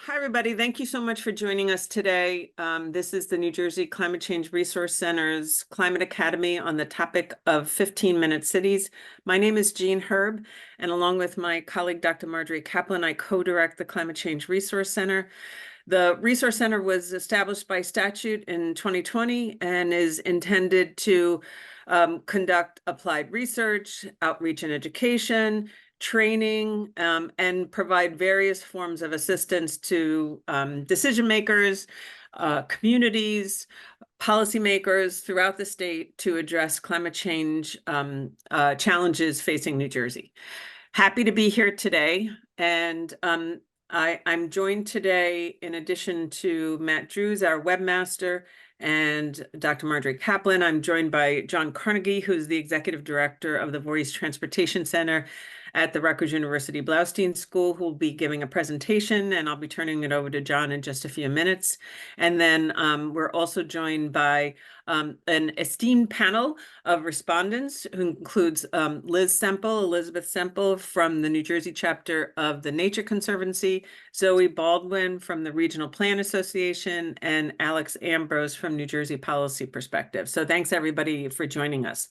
Hi, everybody. Thank you so much for joining us today. This is the New Jersey Climate Change Resource Center's Climate Academy on the topic of 15-minute cities. My name is Jean Herb, and along with my colleague, Dr. Marjorie Kaplan, I co-direct the Climate Change Resource Center. The Resource Center was established by statute in 2020 and is intended to conduct applied research, outreach and education, training, and provide various forms of assistance to decision makers, communities, policymakers throughout the state to address climate change challenges facing New Jersey. Happy to be here today. And I'm joined today, in addition to Matt Drews, our webmaster, and Dr. Marjorie Kaplan, I'm joined by John Carnegie, who's the executive director of the Voorhees Transportation Center at the Rutgers University Blaustein School, who will be giving a presentation, and I'll be turning it over to John in just a few minutes. And then we're also joined by an esteemed panel of respondents, who includes Elizabeth Semple from the New Jersey chapter of the Nature Conservancy, Zoe Baldwin from the Regional Plan Association, and Alex Ambrose from New Jersey Policy Perspective. So thanks everybody for joining us.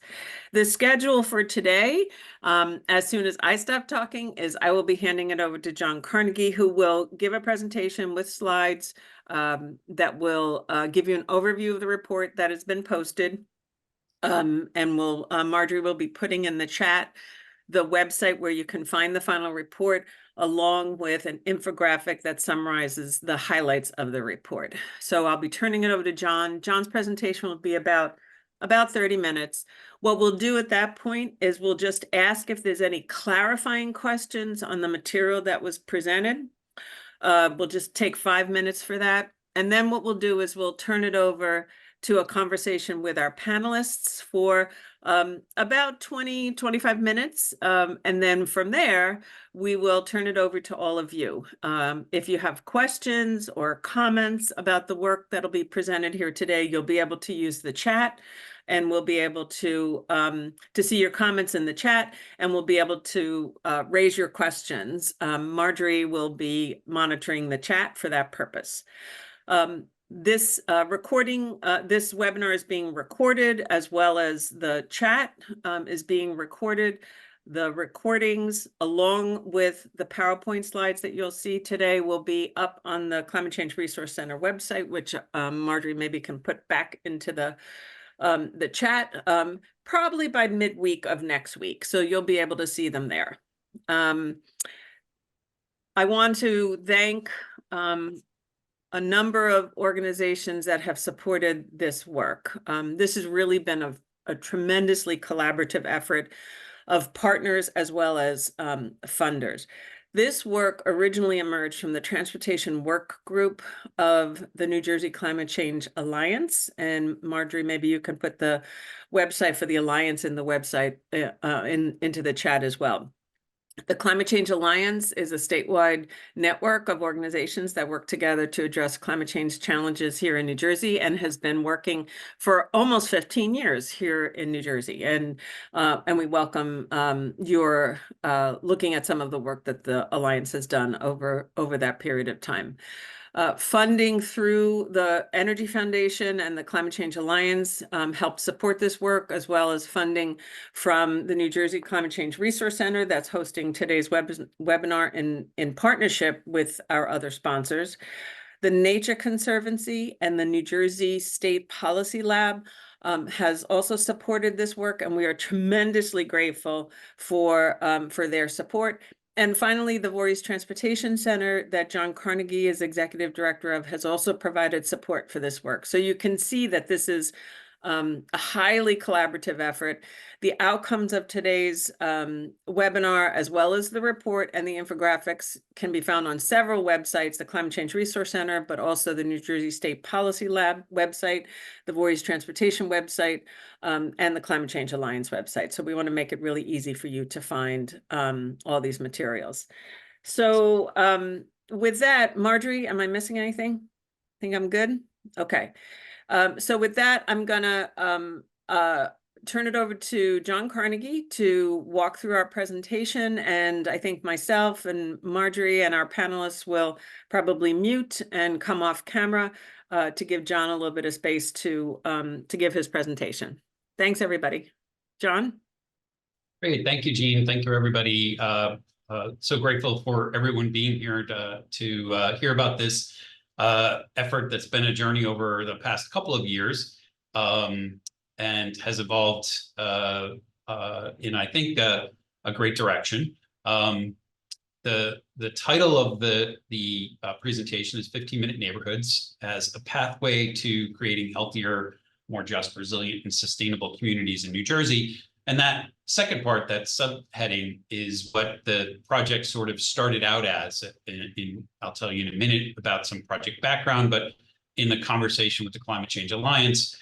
The schedule for today, as soon as I stop talking, is I will be handing it over to John Carnegie, who will give a presentation with slides that will give you an overview of the report that has been posted. And Marjorie will be putting in the chat the website where you can find the final report, along with an infographic that summarizes the highlights of the report. So I'll be turning it over to John. John's presentation will be about 30 minutes. What we'll do at that point is we'll just ask if there's any clarifying questions on the material that was presented. We'll just take 5 minutes for that. And then what we'll do is we'll turn it over to a conversation with our panelists for about 20-25 minutes. And then from there, we will turn it over to all of you. If you have questions or comments about the work that'll be presented here today, you'll be able to use the chat, and we'll be able to see your comments in the chat, and we'll be able to raise your questions. Marjorie will be monitoring the chat for that purpose. This webinar is being recorded, as well as the chat is being recorded. The recordings, along with the PowerPoint slides that you'll see today, will be up on the Climate Change Resource Center website, which Marjorie maybe can put back into the chat probably by midweek of next week. So you'll be able to see them there. I want to thank a number of organizations that have supported this work. This has really been a tremendously collaborative effort of partners as well as funders. This work originally emerged from the Transportation Work Group of the New Jersey Climate Change Alliance. And Marjorie, maybe you can put the website for the Alliance in the website into the chat as well. The Climate Change Alliance is a statewide network of organizations that work together to address climate change challenges here in New Jersey, and has been working for almost 15 years here in New Jersey. And we welcome your looking at some of the work that the Alliance has done over that period of time. Funding through the Energy Foundation and the Climate Change Alliance helped support this work, as well as funding from the New Jersey Climate Change Resource Center that's hosting today's webinar in partnership with our other sponsors. The Nature Conservancy and the New Jersey State Policy Lab has also supported this work, and we are tremendously grateful for their support. And finally, the Voorhees Transportation Center that John Carnegie is executive director of has also provided support for this work. So you can see that this is a highly collaborative effort. The outcomes of today's webinar, as well as the report and the infographics, can be found on several websites, the Climate Change Resource Center, but also the New Jersey State Policy Lab website, the Voorhees Transportation website, and the Climate Change Alliance website. So we want to make it really easy for you to find all these materials. So with that, Marjorie, am I missing anything? Think I'm good? Okay. So with that, I'm gonna turn it over to John Carnegie to walk through our presentation. And I think myself and Marjorie and our panelists will probably mute and come off camera to give John a little bit of space to give his presentation. Thanks, everybody. John? Great. Thank you, Jean. Thank you, everybody. So grateful for everyone being here to hear about this effort that's been a journey over the past couple of years and has evolved in, I think, a great direction. The title of the presentation is 15-Minute Neighborhoods as a pathway to creating healthier, more just, resilient, and sustainable communities in New Jersey. And that second part, that subheading, is what the project sort of started out as. I'll tell you in a minute about some project background, but in the conversation with the Climate Change Alliance,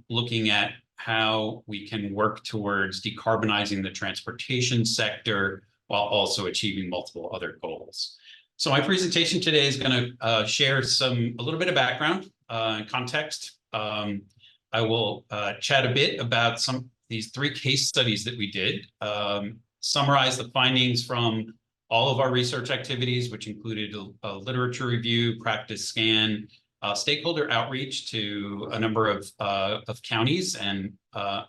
looking at how we can work towards decarbonizing the transportation sector while also achieving multiple other goals. So my presentation today is going to share a little bit of background and context. I will chat a bit about these 3 case studies that we did, summarize the findings from all of our research activities, which included a literature review, practice scan, stakeholder outreach to a number of counties and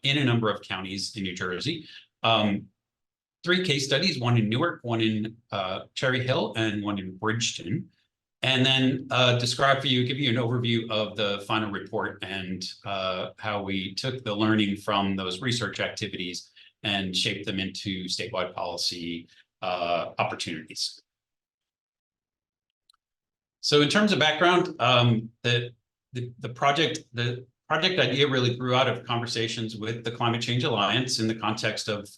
in a number of counties in New Jersey. 3 case studies, one in Newark, one in Cherry Hill, and one in Bridgeton. And then give you an overview of the final report and how we took the learning from those research activities and shaped them into statewide policy opportunities. So in terms of background, the project idea really grew out of conversations with the Climate Change Alliance in the context of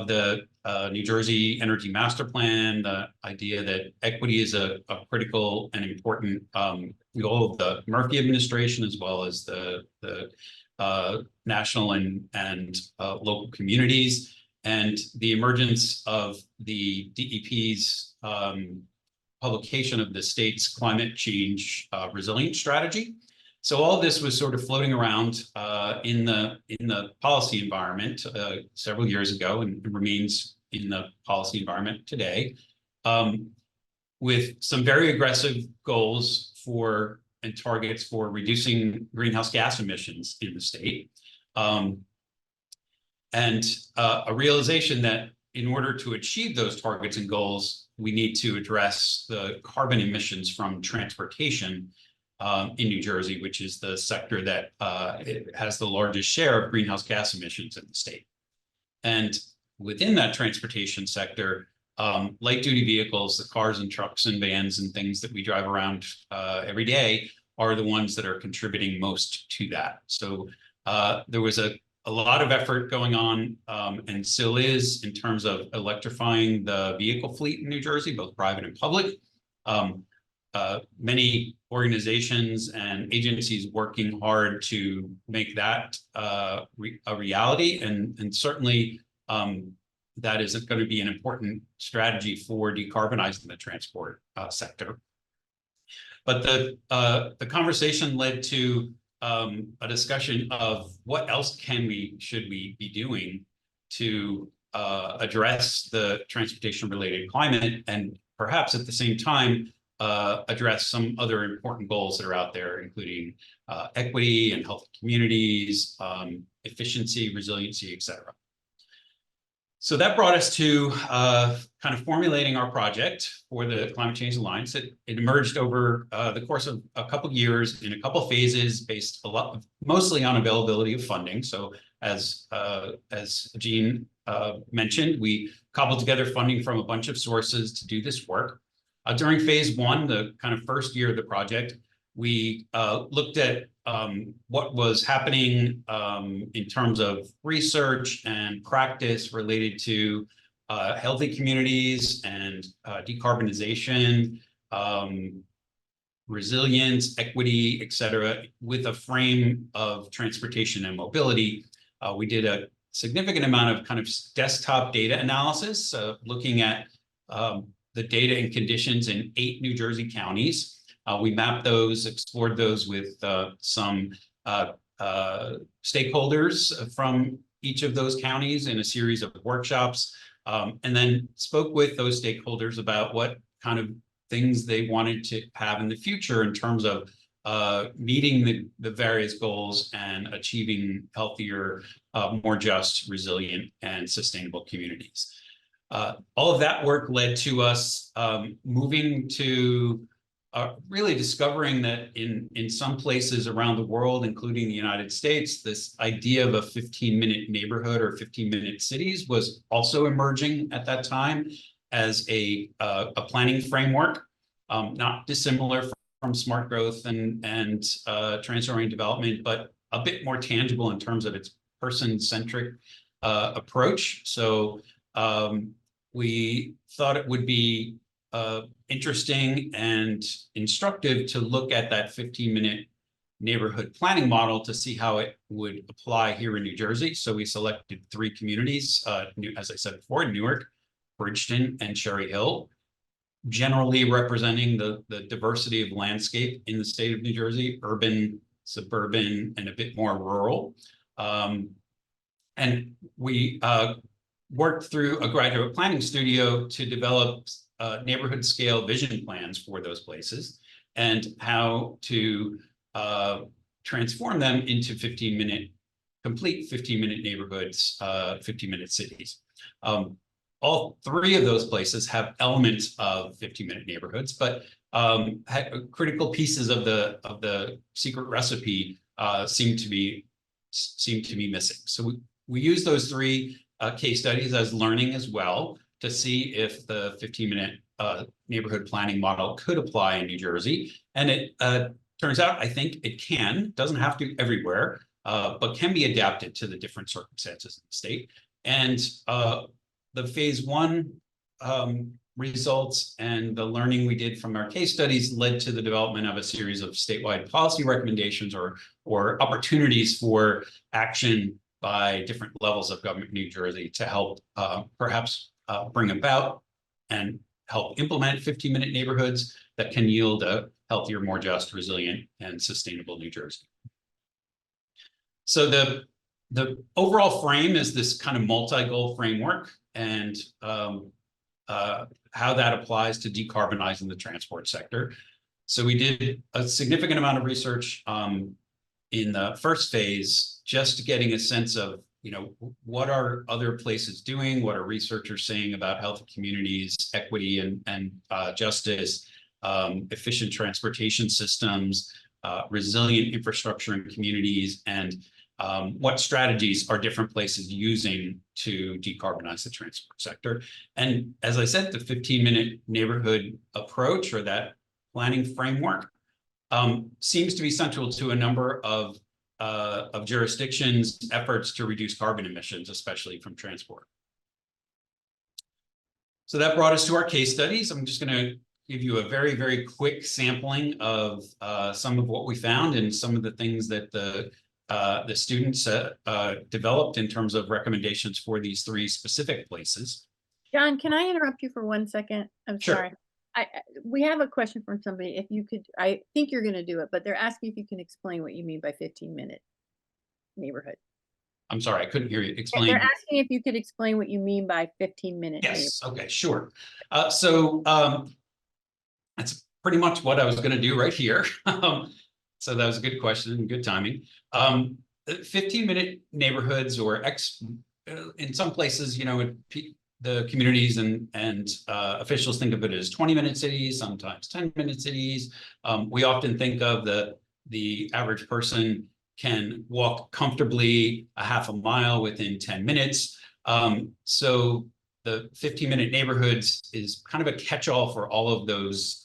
the New Jersey Energy Master Plan, the idea that equity is a critical and important goal of the Murphy administration, as well as the national and local communities, and the emergence of the DEP's publication of the state's climate change resilience strategy. So all of this was sort of floating around in the policy environment several years ago, and remains in the policy environment today, with some very aggressive goals and targets for reducing greenhouse gas emissions in the state, and a realization that in order to achieve those targets and goals, we need to address the carbon emissions from transportation in New Jersey, which is the sector that it has the largest share of greenhouse gas emissions in the state. And within that transportation sector, light-duty vehicles, the cars and trucks and vans and things that we drive around every day, are the ones that are contributing most to that. So there was a lot of effort going on, and still is, in terms of electrifying the vehicle fleet in New Jersey, both private and public. Many organizations and agencies working hard to make that a reality, and certainly that is going to be an important strategy for decarbonizing the transport sector. But the conversation led to a discussion of what else should we be doing to address the transportation-related climate, and perhaps at the same time address some other important goals that are out there, including equity and healthy communities, efficiency, resiliency, et cetera. So that brought us to kind of formulating our project for the Climate Change Alliance. It emerged over the course of a couple of years in a couple of phases, based mostly on availability of funding. So as Jean mentioned, we cobbled together funding from a bunch of sources to do this work. During phase 1, the kind of first year of the project, we looked at what was happening in terms of research and practice related to healthy communities and decarbonization, resilience, equity, et cetera, with a frame of transportation and mobility. We did a significant amount of kind of desktop data analysis, looking at the data and conditions in 8 New Jersey counties. We mapped those, explored those with some stakeholders from each of those counties in a series of workshops, and then spoke with those stakeholders about what kind of things they wanted to have in the future in terms of meeting the various goals and achieving healthier, more just, resilient, and sustainable communities. All of that work led to us moving to really discovering that in some places around the world, including the United States, this idea of a 15-minute neighborhood or 15-minute cities was also emerging at that time as a planning framework, not dissimilar from smart growth and transit-oriented development, but a bit more tangible in terms of its person-centric approach. So we thought it would be interesting and instructive to look at that 15-minute neighborhood planning model to see how it would apply here in New Jersey. So we selected 3 communities, as I said before, Newark, Bridgeton, and Cherry Hill, generally representing the diversity of landscape in the state of New Jersey, urban, suburban, and a bit more rural. And we worked through a graduate planning studio to develop neighborhood scale vision plans for those places and how to transform them into complete 15-minute neighborhoods, 15-minute cities. All 3 of those places have elements of 15-minute neighborhoods, but critical pieces of the secret recipe seem to be missing. So we use those 3 case studies as learning as well to see if the 15-minute neighborhood planning model could apply in New Jersey. And it turns out, I think it can, doesn't have to everywhere, but can be adapted to the different circumstances in the state. And the phase 1 results and the learning we did from our case studies led to the development of a series of statewide policy recommendations or opportunities for action by different levels of government in New Jersey to help perhaps bring about and help implement 15-minute neighborhoods that can yield a healthier, more just, resilient, and sustainable New Jersey. So the overall frame is this kind of multi-goal framework and how that applies to decarbonizing the transport sector. So we did a significant amount of research in the first phase, just getting a sense of, what are other places doing? What are researchers saying about healthy communities, equity and justice, efficient transportation systems, resilient infrastructure in communities, and what strategies are different places using to decarbonize the transport sector. And as I said, the 15-minute neighborhood approach, or that planning framework, seems to be central to a number of jurisdictions' efforts to reduce carbon emissions, especially from transport. So that brought us to our case studies. I'm just going to give you a very, very quick sampling of some of what we found and some of the things that the students developed in terms of recommendations for these 3 specific places. John, can I interrupt you for 1 second? I'm Sure. sorry. We have a question from somebody. If you could, I think you're going to do it, but they're asking if you can explain what you mean by 15-minute neighborhood. I'm sorry, I couldn't hear you. Explain. They're asking if you could explain what you mean by 15-minute. Yes. Okay, sure. So that's pretty much what I was going to do right here. So that was a good question and good timing. 15-minute neighborhoods, or in some places, the communities and officials think of it as 20-minute cities, sometimes 10-minute cities. We often think of the average person can walk comfortably a half a mile within 10 minutes. So the 15-minute neighborhoods is kind of a catch-all for all of those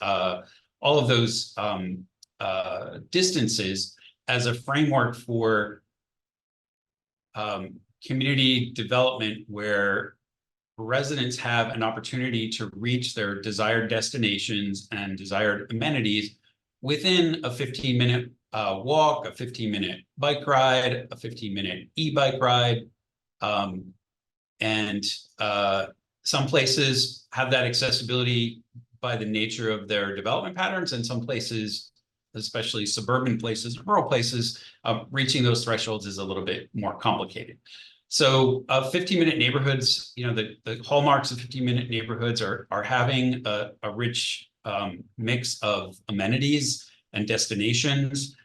distances as a framework for community development, where residents have an opportunity to reach their desired destinations and desired amenities within a 15-minute walk, a 15-minute bike ride, a 15-minute e-bike ride. And some places have that accessibility by the nature of their development patterns, and some places especially suburban places, rural places, reaching those thresholds is a little bit more complicated. So 15-minute neighborhoods, the hallmarks of 15-minute neighborhoods are having a rich mix of amenities and destinations,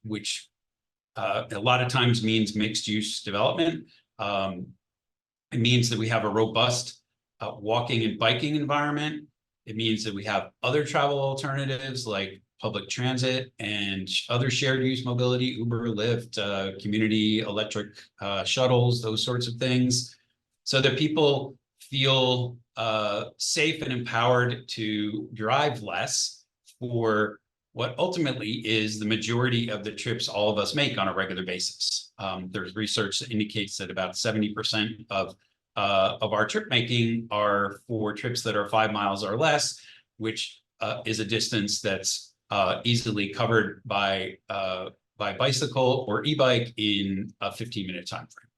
which a lot of times means mixed use development. It means that we have a robust walking and biking environment. It means that we have other travel alternatives like public transit and other shared use mobility, Uber, Lyft, community electric shuttles, those sorts of things, so that people feel safe and empowered to drive less for what ultimately is the majority of the trips all of us make on a regular basis. There's research that indicates that about 70% of our trip making are for trips that are 5 miles or less, which is a distance that's easily covered by bicycle or e-bike in a 15-minute time frame.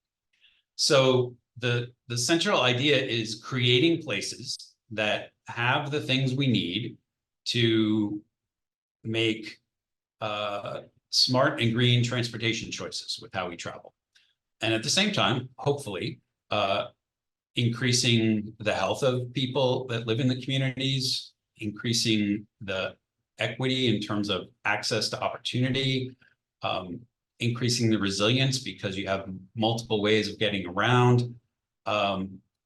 So the central idea is creating places that have the things we need to make smart and green transportation choices with how we travel. And at the same time, hopefully, increasing the health of people that live in the communities, increasing the equity in terms of access to opportunity, increasing the resilience because you have multiple ways of getting around.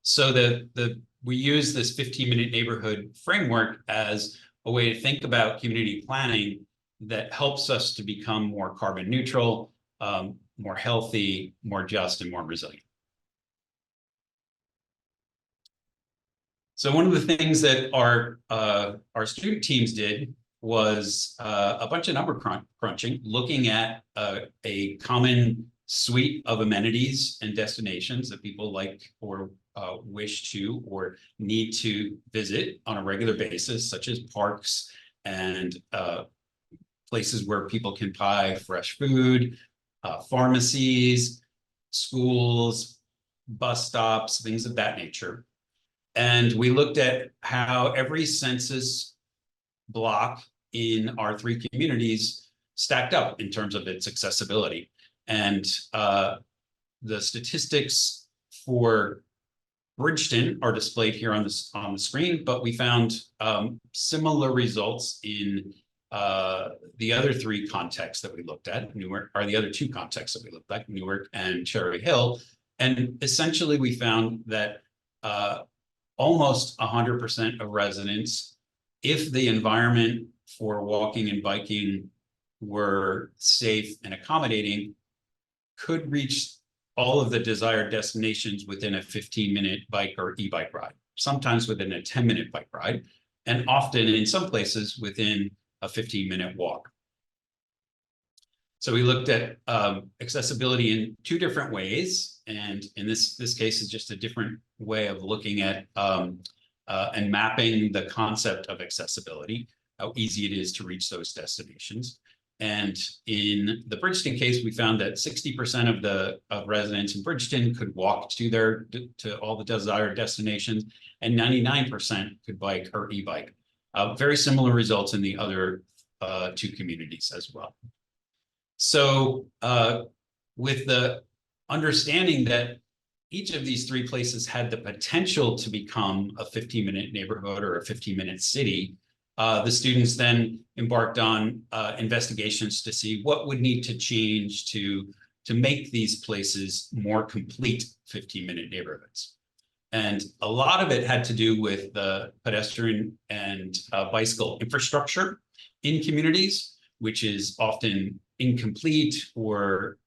So that we use this 15-minute neighborhood framework as a way to think about community planning that helps us to become more carbon neutral, more healthy, more just, and more resilient. So one of the things that our student teams did was a bunch of number crunching, looking at a common suite of amenities and destinations that people like or wish to or need to visit on a regular basis, such as parks and places where people can buy fresh food, pharmacies, schools, bus stops, things of that nature. And we looked at how every census block in our 3 communities stacked up in terms of its accessibility. And the statistics for Bridgeton are displayed here on the screen, but we found similar results in the other 3 contexts that we looked at, Newark, or the other 2 contexts that we looked at, Newark and Cherry Hill. And essentially we found that almost 100% of residents, if the environment for walking and biking were safe and accommodating, could reach all of the desired destinations within a 15-minute bike or e-bike ride, sometimes within a 10-minute bike ride, and often in some places within a 15-minute walk. So we looked at accessibility in 2 different ways, and in this case is just a different way of looking at and mapping the concept of accessibility, how easy it is to reach those destinations. And in the Bridgeton case, we found that 60% of residents in Bridgeton could walk to all the desired destinations, and 99% could bike or e-bike. Very similar results in the other 2 communities as well. So with the understanding that each of these 3 places had the potential to become a 15-minute neighborhood or a 15-minute city, the students then embarked on investigations to see what would need to change to make these places more complete 15-minute neighborhoods. And a lot of it had to do with the pedestrian and bicycle infrastructure in communities, which is often incomplete or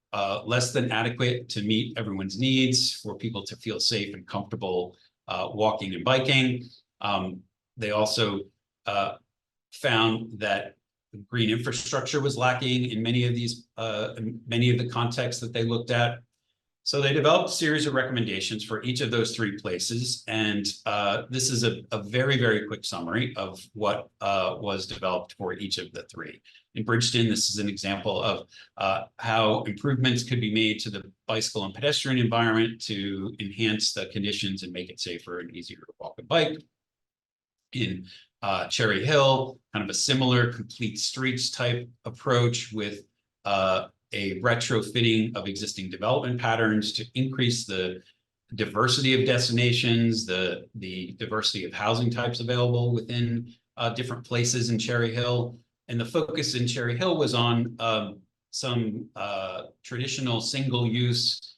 less than adequate to meet everyone's needs for people to feel safe and comfortable walking and biking. They also found that green infrastructure was lacking in many of the contexts that they looked at. So they developed a series of recommendations for each of those 3 places. And this is a very, very quick summary of what was developed for each of the 3. In Bridgeton, this is an example of how improvements could be made to the bicycle and pedestrian environment to enhance the conditions and make it safer and easier to walk and bike. In Cherry Hill, kind of a similar complete streets type approach with a retrofitting of existing development patterns to increase the diversity of destinations, the diversity of housing types available within different places in Cherry Hill. And the focus in Cherry Hill was on some traditional single-use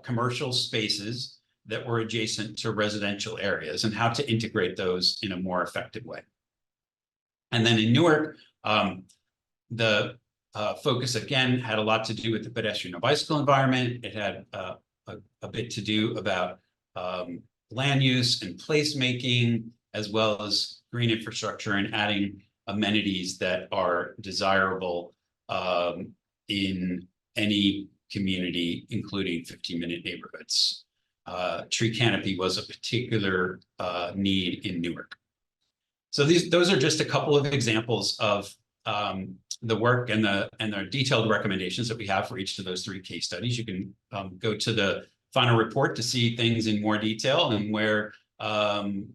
commercial spaces that were adjacent to residential areas and how to integrate those in a more effective way. And then in Newark, the focus again had a lot to do with the pedestrian and bicycle environment. It had a bit to do about land use and placemaking, as well as green infrastructure and adding amenities that are desirable in any community, including 15-minute neighborhoods. Tree canopy was a particular need in Newark. So those are just a couple of examples of the work and the detailed recommendations that we have for each of those 3 case studies. You can go to the final report to see things in more detail and where the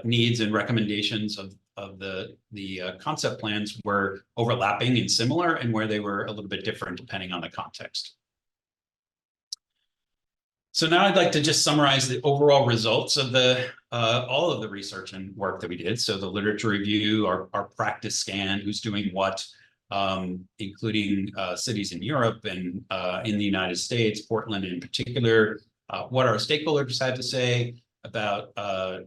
needs and recommendations of the concept plans were overlapping and similar, and where they were a little bit different depending on the context. So now I'd like to just summarize the overall results of all of the research and work that we did. So the literature review, our practice scan, who's doing what, including cities in Europe and in the United States, Portland in particular, what our stakeholders had to say about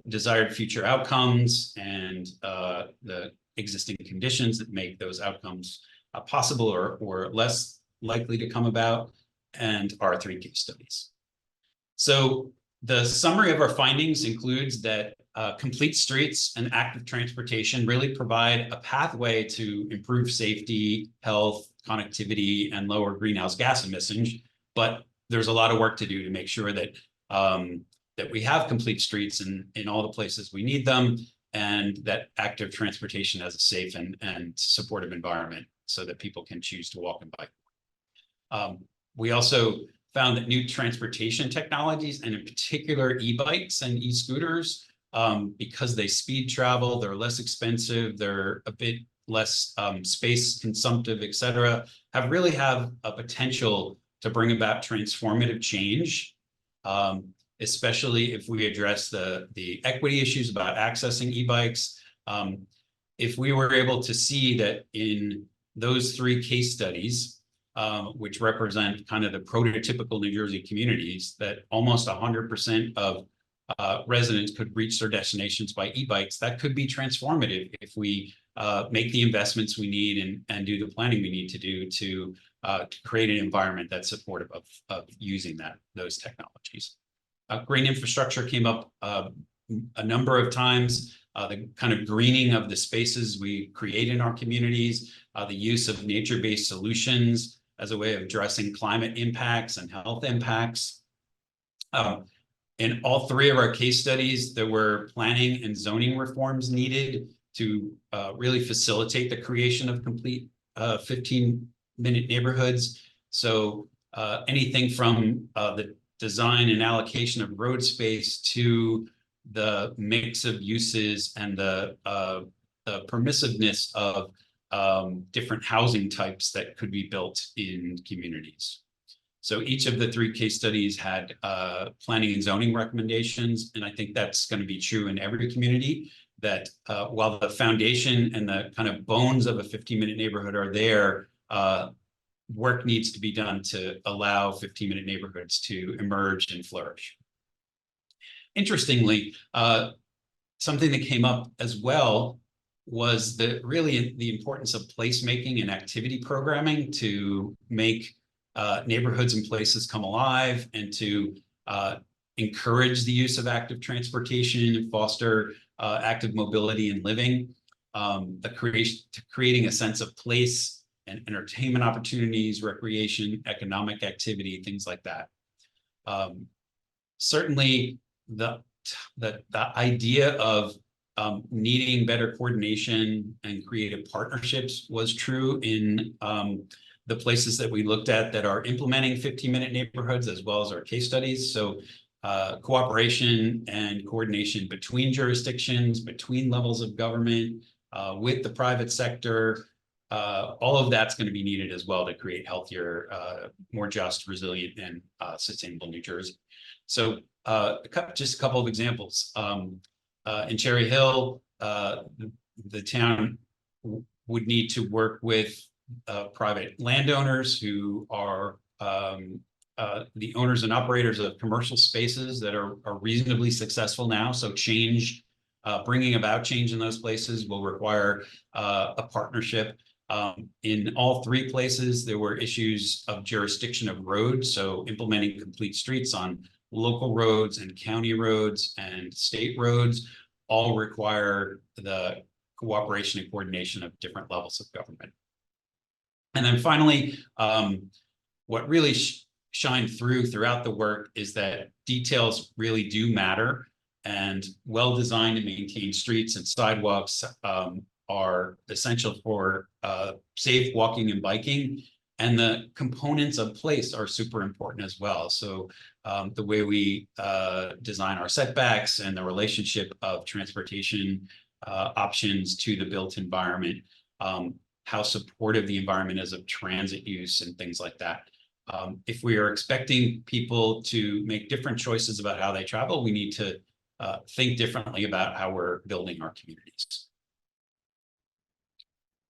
desired future outcomes and the existing conditions that make those outcomes possible or less likely to come about, and our 3 case studies. So the summary of our findings includes that complete streets and active transportation really provide a pathway to improve safety, health, connectivity, and lower greenhouse gas emissions. But there's a lot of work to do to make sure that that we have complete streets in all the places we need them, and that active transportation has a safe and supportive environment so that people can choose to walk and bike. We also found that new transportation technologies, and in particular e-bikes and e-scooters, because they speed travel, they're less expensive, they're a bit less space consumptive, et cetera, really have a potential to bring about transformative change, especially if we address the equity issues about accessing e-bikes. If we were able to see that in those 3 case studies, which represent kind of the prototypical New Jersey communities, that almost 100% of residents could reach their destinations by e-bikes, that could be transformative if we make the investments we need and do the planning we need to do to create an environment that's supportive of using those technologies. Green infrastructure came up a number of times. The kind of greening of the spaces we create in our communities, the use of nature-based solutions as a way of addressing climate impacts and health impacts. In all 3 of our case studies, there were planning and zoning reforms needed to really facilitate the creation of complete 15-minute neighborhoods. So anything from the design and allocation of road space to the mix of uses and the permissiveness of different housing types that could be built in communities. So each of the 3 case studies had planning and zoning recommendations, and I think that's going to be true in every community, that while the foundation and the kind of bones of a 15-minute neighborhood are there, work needs to be done to allow 15-minute neighborhoods to emerge and flourish. Interestingly, something that came up as well was really the importance of placemaking and activity programming to make neighborhoods and places come alive, and to encourage the use of active transportation and foster active mobility and living, creating a sense of place and entertainment opportunities, recreation, economic activity, things like that. Certainly, the idea of needing better coordination and creative partnerships was true in the places that we looked at that are implementing 15-minute neighborhoods, as well as our case studies. So cooperation and coordination between jurisdictions, between levels of government, with the private sector. All of that's going to be needed as well to create healthier, more just, resilient, and sustainable New Jersey. So just a couple of examples. In Cherry Hill, the town would need to work with private landowners who are the owners and operators of commercial spaces that are reasonably successful now. So change, bringing about change in those places will require a partnership. In all three places, there were issues of jurisdiction of roads. So implementing complete streets on local roads and county roads and state roads all require the cooperation and coordination of different levels of government. And then finally, what really shined throughout the work is that details really do matter, and well-designed and maintained streets and sidewalks are essential for safe walking and biking, and the components of place are super important as well. So the way we design our setbacks and the relationship of transportation options to the built environment, how supportive the environment is of transit use and things like that. If we are expecting people to make different choices about how they travel, we need to think differently about how we're building our communities.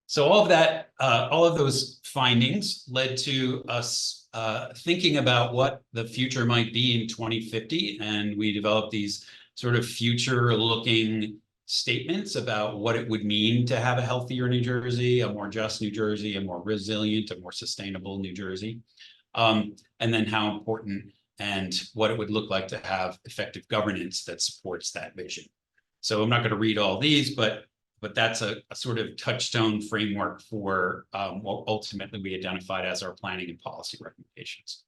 So all of that, all of those findings led to us thinking about what the future might be in 2050. And we developed these sort of future-looking statements about what it would mean to have a healthier New Jersey, a more just New Jersey, a more resilient, a more sustainable New Jersey. And then how important and what it would look like to have effective governance that supports that vision. So I'm not going to read all these, but that's a sort of touchstone framework for what ultimately we identified as our planning and policy recommendations.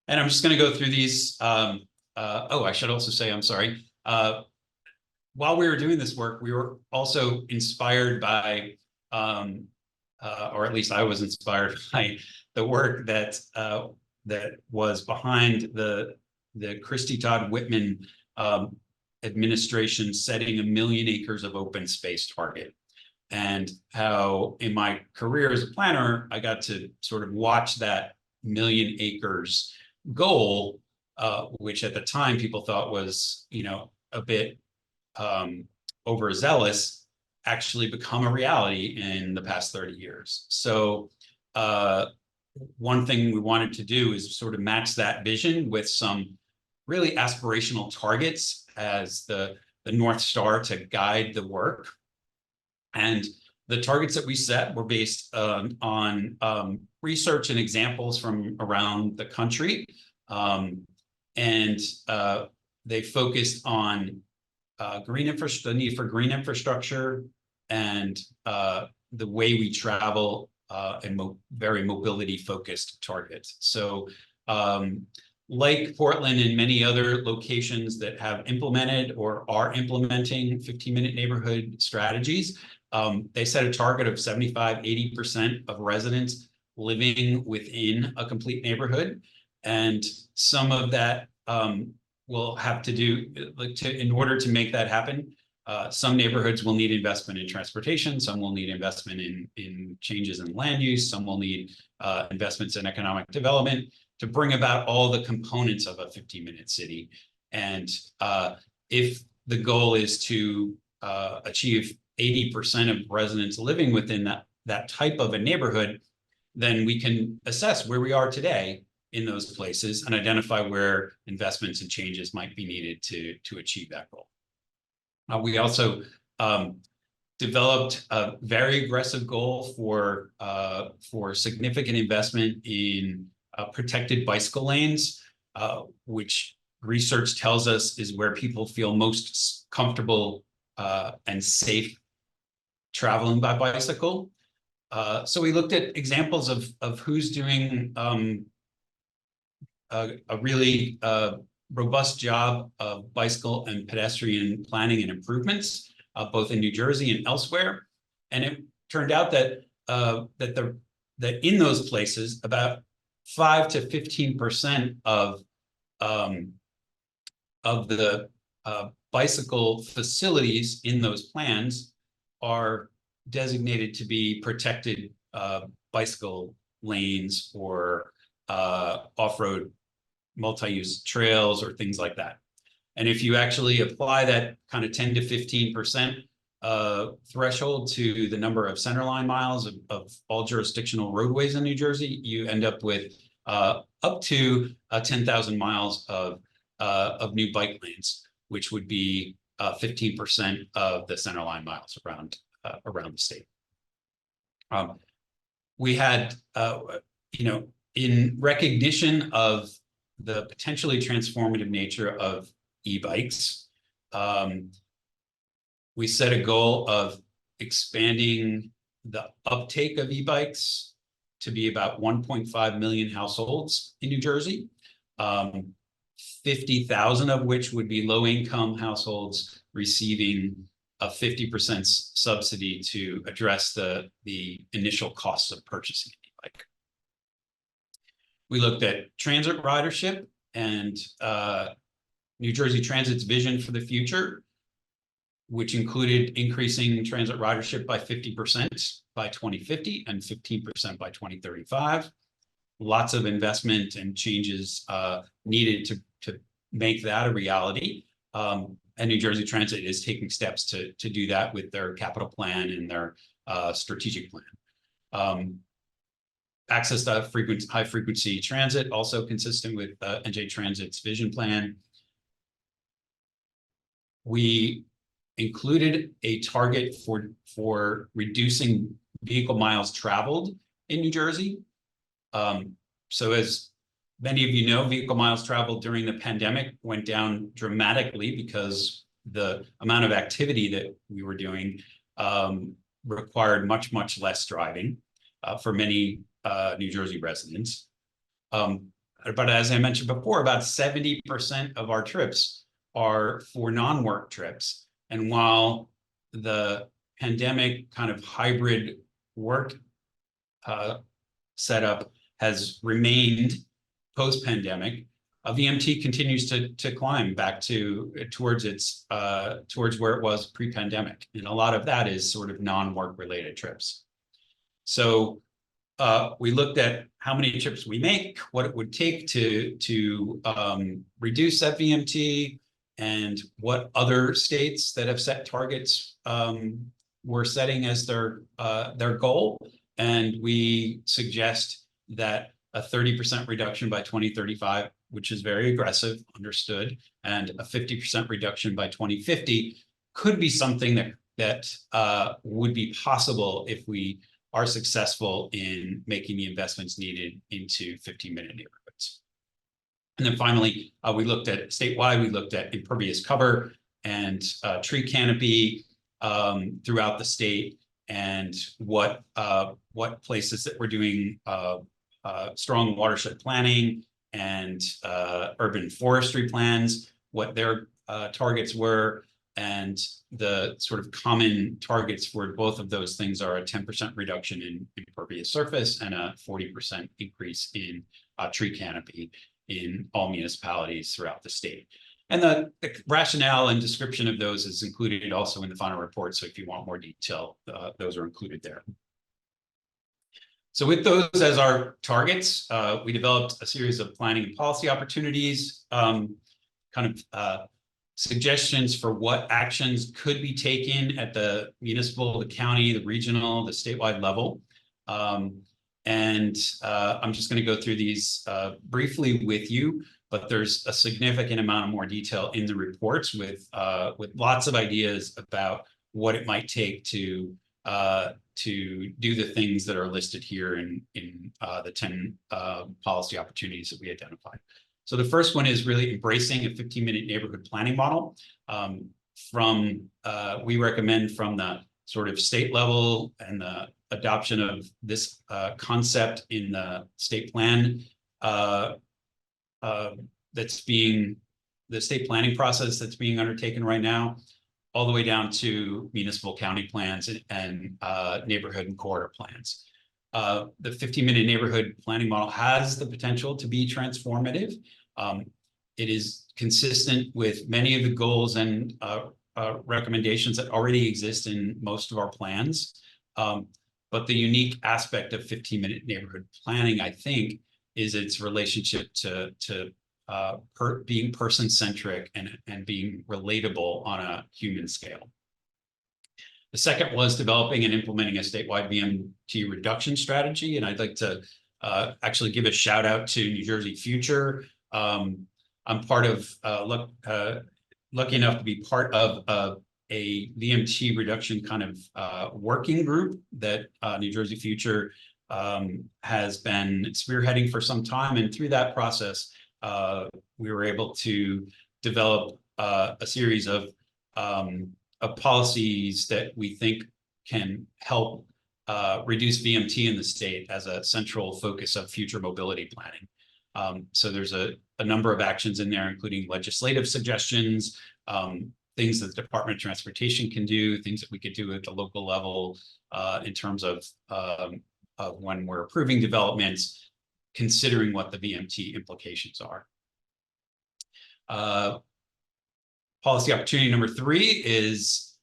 And I'm just going to go through these. Oh, I should also say, I'm sorry. While we were doing this work, we were also inspired by, or at least I was inspired by the work that was behind the Christie Todd Whitman administration setting 1 million acres of open space target, and how in my career as a planner, I got to sort of watch that 1 million acres goal, which at the time people thought was, a bit overzealous, actually become a reality in the past 30 years. So one thing we wanted to do is sort of match that vision with some really aspirational targets as the North Star to guide the work. And the targets that we set were based on research and examples from around the country. And they focused on the need for green infrastructure, and the way we travel, and very mobility focused targets. So like Portland and many other locations that have implemented or are implementing 15-minute neighborhood strategies, they set a target of 75–80% of residents living within a complete neighborhood. And some of that will have to do, in order to make that happen, some neighborhoods will need investment in transportation, some will need investment in changes in land use, some will need investments in economic development to bring about all the components of a 15-minute city. And if the goal is to achieve 80% of residents living within that type of a neighborhood, then we can assess where we are today in those places and identify where investments and changes might be needed to achieve that goal. We also developed a very aggressive goal for significant investment in protected bicycle lanes, which research tells us is where people feel most comfortable and safe traveling by bicycle. So we looked at examples of who's doing a really robust job of bicycle and pedestrian planning and improvements, both in New Jersey and elsewhere. And it turned out that that in those places, about 5 to 15% of of the bicycle facilities in those plans are designated to be protected bicycle lanes or off-road multi-use trails or things like that. And if you actually apply that kind of 10 to 15% threshold to the number of centerline miles of all jurisdictional roadways in New Jersey, you end up with up to 10,000 miles of new bike lanes, which would be 15% of the centerline miles around the state. We had, in recognition of the potentially transformative nature of e-bikes, we set a goal of expanding the uptake of e-bikes to be about 1.5 million households in New Jersey, 50,000 of which would be low-income households receiving a 50% subsidy to address the initial costs of purchasing an e-bike. We looked at transit ridership and New Jersey Transit's vision for the future, which included increasing transit ridership by 50% by 2050 and 15% by 2035. Lots of investment and changes needed to make that a reality. And New Jersey Transit is taking steps to do that with their capital plan and their strategic plan. Access to high frequency transit, also consistent with NJ Transit's vision plan. We included a target for reducing vehicle miles traveled in New Jersey. So as many of you know, vehicle miles traveled during the pandemic went down dramatically because the amount of activity that we were doing required much, much less driving for many New Jersey residents. But as I mentioned before, about 70% of our trips are for non-work trips. And while the pandemic kind of hybrid work setup has remained post-pandemic, VMT continues to climb back towards where it was pre-pandemic. And a lot of that is sort of non-work related trips. So we looked at how many trips we make, what it would take to reduce that VMT, and what other states that have set targets were setting as their goal. And we suggest that a 30% reduction by 2035, which is very aggressive, understood, and a 50% reduction by 2050 could be something that would be possible if we are successful in making the investments needed into 15-minute neighborhoods. And then finally, we looked at statewide, we looked at impervious cover and tree canopy throughout the state, and what places that were doing strong watershed planning and urban forestry plans, what their targets were, and the sort of common targets for both of those things are a 10% reduction in impervious surface and a 40% increase in tree canopy in all municipalities throughout the state. And the rationale and description of those is included also in the final report. So if you want more detail, those are included there. So with those as our targets, we developed a series of planning and policy opportunities, suggestions for what actions could be taken at the municipal, the county, the regional, the statewide level. And I'm just going to go through these briefly with you, but there's a significant amount of more detail in the reports with lots of ideas about what it might take to do the things that are listed here in the 10 policy opportunities that we identified. So the first one is really embracing a 15-minute neighborhood planning model. We recommend from the sort of state level and the adoption of this concept in the state plan the state planning process that's being undertaken right now, all the way down to municipal county plans and neighborhood and corridor plans. The 15-minute neighborhood planning model has the potential to be transformative. It is consistent with many of the goals and recommendations that already exist in most of our plans. But the unique aspect of 15-minute neighborhood planning, I think, is its relationship to being person-centric and being relatable on a human scale. The second was developing and implementing a statewide VMT reduction strategy. And I'd like to actually give a shout out to New Jersey Future. I'm part of, lucky enough to be part of a VMT reduction kind of working group that New Jersey Future has been spearheading for some time. And through that process, we were able to develop a series of policies that we think can help reduce VMT in the state as a central focus of future mobility planning. So there's a number of actions in there, including legislative suggestions, things that the Department of Transportation can do, things that we could do at the local level in terms of when we're approving developments, considering what the VMT implications are. Policy opportunity number 3 is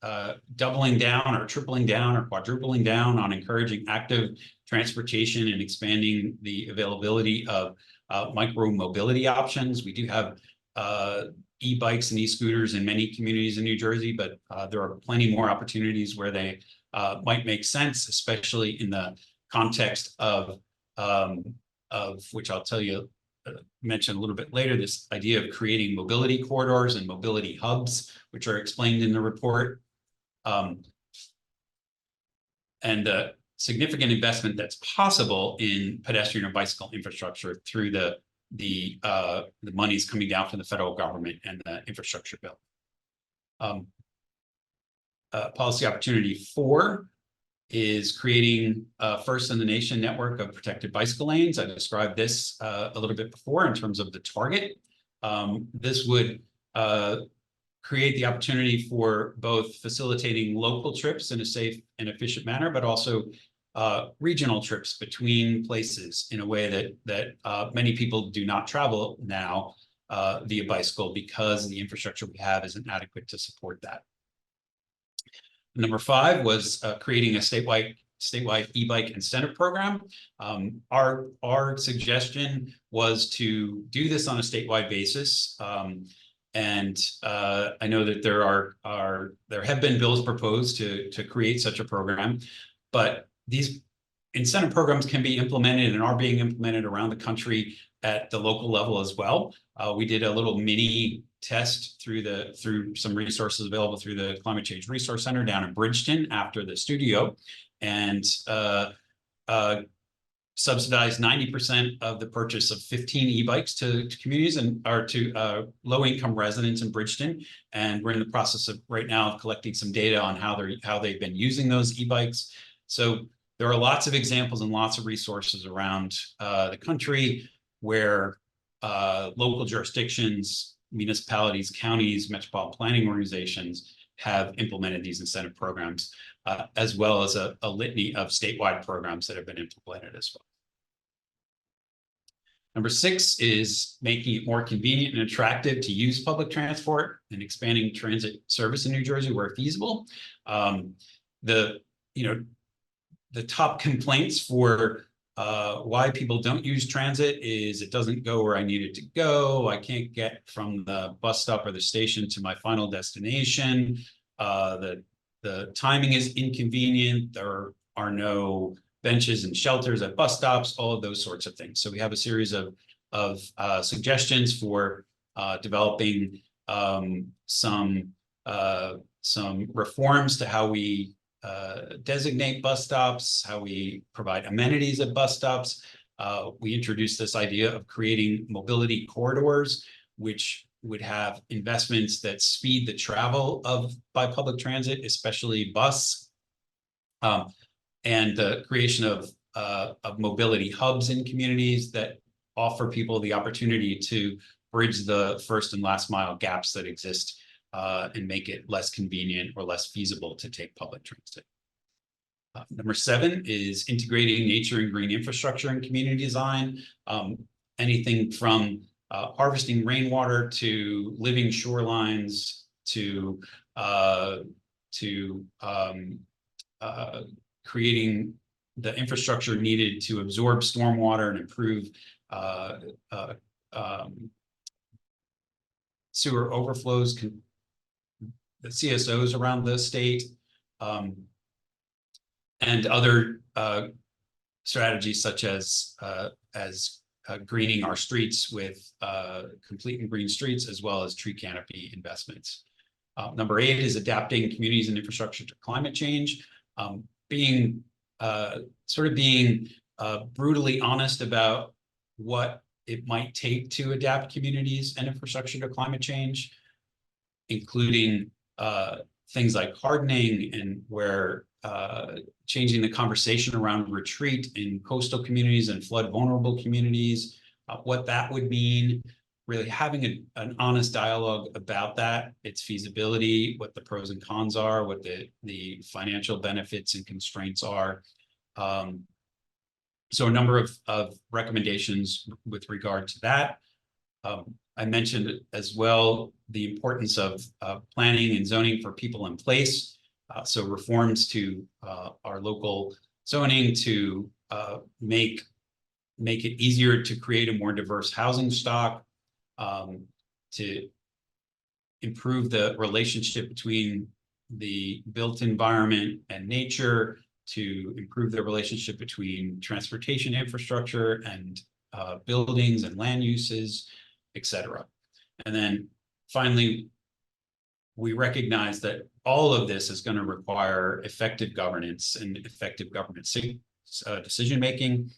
doubling down or tripling down or quadrupling down on encouraging active transportation and expanding the availability of micro mobility options. We do have e-bikes and e-scooters in many communities in New Jersey, but there are plenty more opportunities where they might make sense, especially in the context of which I'll tell you, mention a little bit later, this idea of creating mobility corridors and mobility hubs, which are explained in the report. And significant investment that's possible in pedestrian or bicycle infrastructure through the monies coming down from the federal government and the infrastructure bill. Policy opportunity 4 is creating a first in the nation network of protected bicycle lanes. I described this a little bit before in terms of the target. This would create the opportunity for both facilitating local trips in a safe and efficient manner, but also regional trips between places in a way that many people do not travel now via bicycle because the infrastructure we have isn't adequate to support that. Number 5 was creating a statewide e-bike incentive program. Our suggestion was to do this on a statewide basis. And I know that there have been bills proposed to create such a program, but these incentive programs can be implemented and are being implemented around the country at the local level as well. We did a little mini test through some resources available through the Climate Change Resource Center down in Bridgeton after the studio, and subsidized 90% of the purchase of 15 e-bikes to communities or to low-income residents in Bridgeton. And we're in the process of right now collecting some data on how they've been using those e-bikes. So there are lots of examples and lots of resources around the country where local jurisdictions, municipalities, counties, metropolitan planning organizations have implemented these incentive programs, as well as a litany of statewide programs that have been implemented as well. Number 6 is making it more convenient and attractive to use public transport and expanding transit service in New Jersey where feasible. The top complaints for why people don't use transit is it doesn't go where I need it to go. I can't get from the bus stop or the station to my final destination. The timing is inconvenient. There are no benches and shelters at bus stops, all of those sorts of things. So we have a series of suggestions for developing some reforms to how we designate bus stops, how we provide amenities at bus stops. We introduced this idea of creating mobility corridors, which would have investments that speed the travel by public transit, especially bus, and the creation of mobility hubs in communities that offer people the opportunity to bridge the first and last mile gaps that exist and make it less convenient or less feasible to take public transit. Number 7 is integrating nature and green infrastructure in community design. Anything from harvesting rainwater to living shorelines to creating the infrastructure needed to absorb stormwater and improve sewer overflows, the CSOs around the state, and other strategies such as greening our streets with complete and green streets, as well as tree canopy investments. Number 8 is adapting communities and infrastructure to climate change, being brutally honest about what it might take to adapt communities and infrastructure to climate change, including things like hardening and where changing the conversation around retreat in coastal communities and flood vulnerable communities, what that would mean, really having an honest dialogue about that, its feasibility, what the pros and cons are, what the financial benefits and constraints are. So a number of recommendations with regard to that. I mentioned as well the importance of planning and zoning for people in place. So reforms to our local zoning to make it easier to create a more diverse housing stock, to improve the relationship between the built environment and nature, to improve the relationship between transportation infrastructure and buildings and land uses, etc. And then finally, we recognize that all of this is going to require effective governance and effective government decision-making.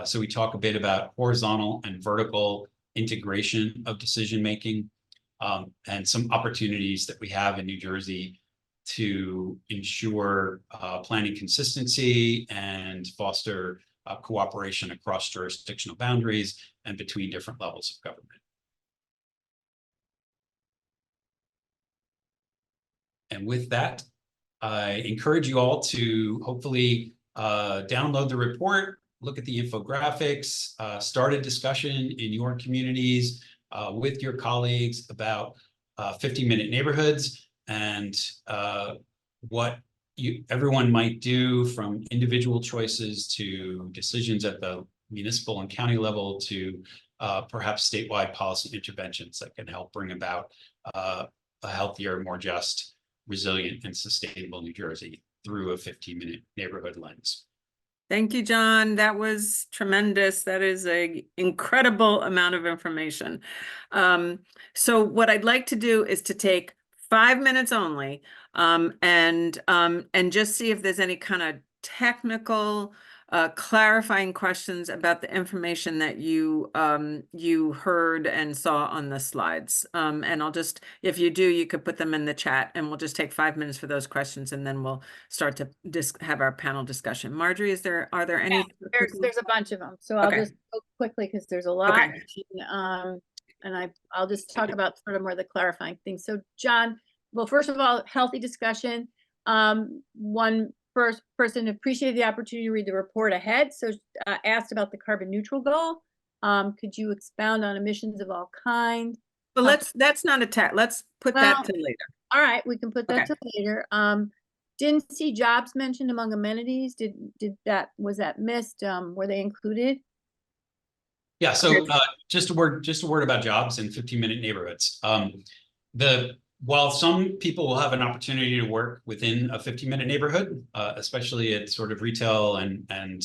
So we talk a bit about horizontal and vertical integration of decision-making, and some opportunities that we have in New Jersey to ensure planning consistency and foster cooperation across jurisdictional boundaries and between different levels of government. And with that, I encourage you all to hopefully download the report, look at the infographics, start a discussion in your communities with your colleagues about 15-minute neighborhoods and what everyone might do, from individual choices to decisions at the municipal and county level to perhaps statewide policy interventions that can help bring about a healthier, more just, resilient, and sustainable New Jersey through a 15-minute neighborhood lens. Thank you, John. That was tremendous. That is an incredible amount of information. So what I'd like to do is to take 5 minutes only, and just see if there's any kind of technical clarifying questions about the information that you heard and saw on the slides. And I'll just, if you do, you could put them in the chat, and we'll just take 5 minutes for those questions, and then we'll start to have our panel discussion. Marjorie, are there any? Yeah, there's a bunch of them, so I'll just go quickly because there's a lot. Okay. And I'll just talk about sort of more the clarifying things. So John, well, first of all, healthy discussion. One first person appreciated the opportunity to read the report ahead. So asked about the carbon neutral goal. Could you expound on emissions of all kind? Well, that's not a tech. Let's put that to later. All right, we can put that to later. Didn't see jobs mentioned among amenities. Was that missed? Were they included? Yeah, so just a word about jobs in 15-minute neighborhoods. While some people will have an opportunity to work within a 15-minute neighborhood, especially at sort of retail and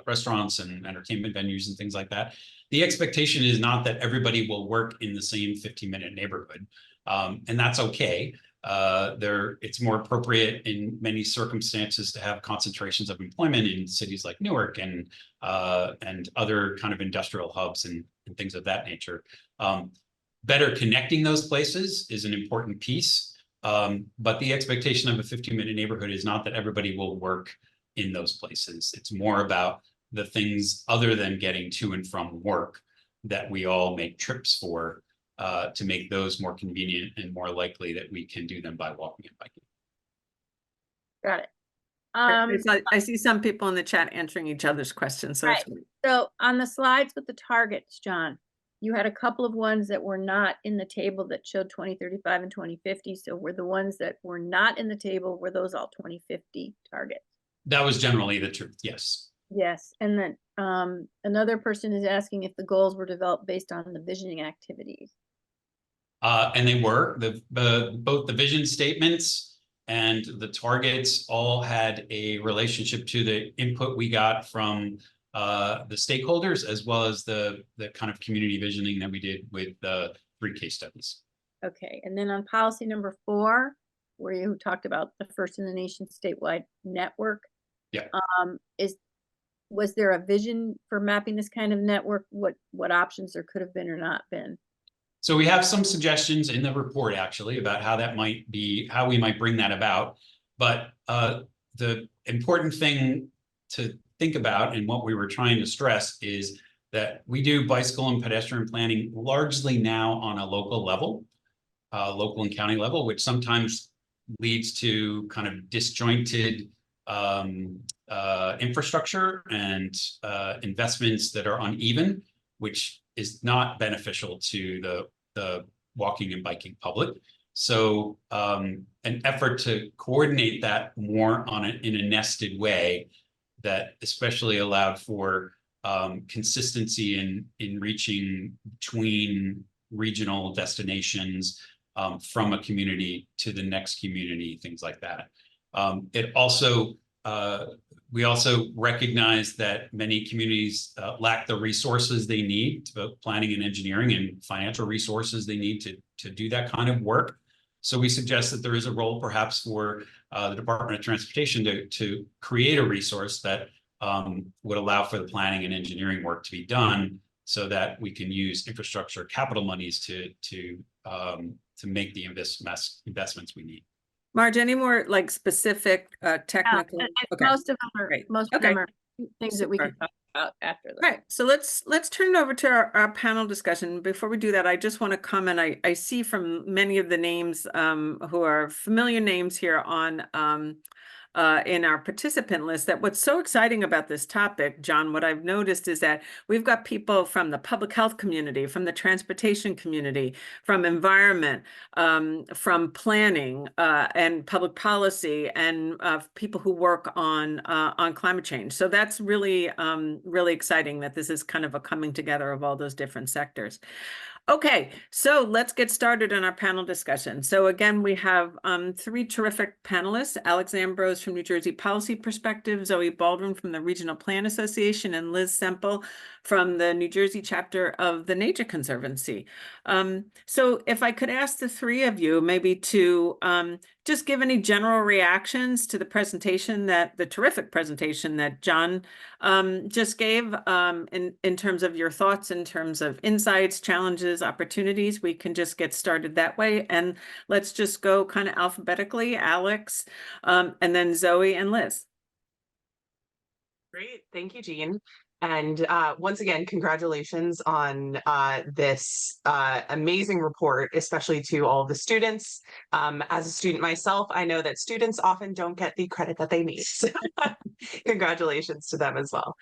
restaurants and entertainment venues and things like that, the expectation is not that everybody will work in the same 15-minute neighborhood, and that's okay. It's more appropriate in many circumstances to have concentrations of employment in cities like Newark and other kind of industrial hubs and things of that nature. Better connecting those places is an important piece, but the expectation of a 15-minute neighborhood is not that everybody will work in those places. It's more about the things other than getting to and from work that we all make trips for, to make those more convenient and more likely that we can do them by walking and biking. Got it. I see some people in the chat answering each other's questions. So, right. So on the slides with the targets, John, you had a couple of ones that were not in the table that showed 2035 and 2050. So were the ones that were not in the table, were those all 2050 targets? That was generally the truth, yes. Yes, and then another person is asking if the goals were developed based on the visioning activities. And they were, both the vision statements and the targets all had a relationship to the input we got from the stakeholders, as well as the kind of community visioning that we did with the 3 case studies. Okay, and then on policy number 4, where you talked about the first in the nation statewide network. Yeah. Was there a vision for mapping this kind of network? What options there could have been or not been? So we have some suggestions in the report actually about how that might be, how we might bring that about. But the important thing to think about, and what we were trying to stress, is that we do bicycle and pedestrian planning largely now on a local level, local and county level, which sometimes leads to kind of disjointed infrastructure and investments that are uneven, which is not beneficial to the walking and biking public. So an effort to coordinate that more in a nested way that especially allowed for consistency in reaching between regional destinations from a community to the next community, things like that. We also recognize that many communities lack the resources they need, both planning and engineering and financial resources they need to do that kind of work. So we suggest that there is a role perhaps for the Department of Transportation to create a resource that would allow for the planning and engineering work to be done, so that we can use infrastructure capital monies to make the investments we need. Marge, any more like specific technical? Okay. Most of them are things that we can talk about after that. All right, so let's turn it over to our panel discussion. Before we do that, I just want to comment. I see from many of the names who are familiar names here on in our participant list, that what's so exciting about this topic, John, what I've noticed is that we've got people from the public health community, from the transportation community, from environment, from planning and public policy, and people who work on climate change. So that's really, really exciting that this is kind of a coming together of all those different sectors. Okay, so let's get started on our panel discussion. So again, we have 3 terrific panelists: Alex Ambrose from New Jersey Policy Perspective, Zoe Baldwin from the Regional Plan Association, and Liz Semple from the New Jersey chapter of the Nature Conservancy. So if I could ask the 3 of you maybe to just give any general reactions to the presentation, the terrific presentation that John just gave, in terms of your thoughts, in terms of insights, challenges, opportunities. We can just get started that way. And let's just go kind of alphabetically, Alex, and then Zoe and Liz. Great. Thank you, Jean. And once again, congratulations on this amazing report, especially to all of the students. As a student myself, I know that students often don't get the credit that they need. So congratulations to them as well.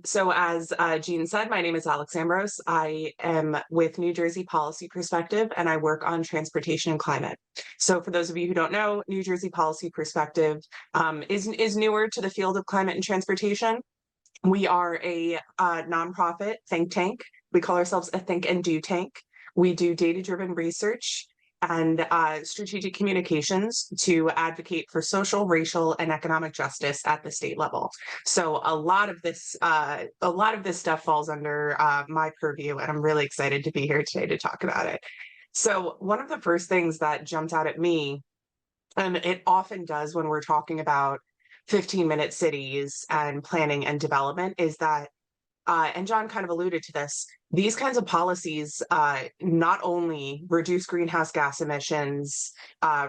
So as Jean said, my name is Alex Ambrose. I am with New Jersey Policy Perspective, and I work on transportation and climate. So for those of you who don't know, New Jersey Policy Perspective is newer to the field of climate and transportation. We are a nonprofit think tank. We call ourselves a think and do tank. We do data-driven research and strategic communications to advocate for social, racial, and economic justice at the state level. So a lot of this stuff falls under my purview, and I'm really excited to be here today to talk about it. So one of the first things that jumped out at me, and it often does when we're talking about 15-minute cities and planning and development, is that, and John kind of alluded to this, these kinds of policies not only reduce greenhouse gas emissions,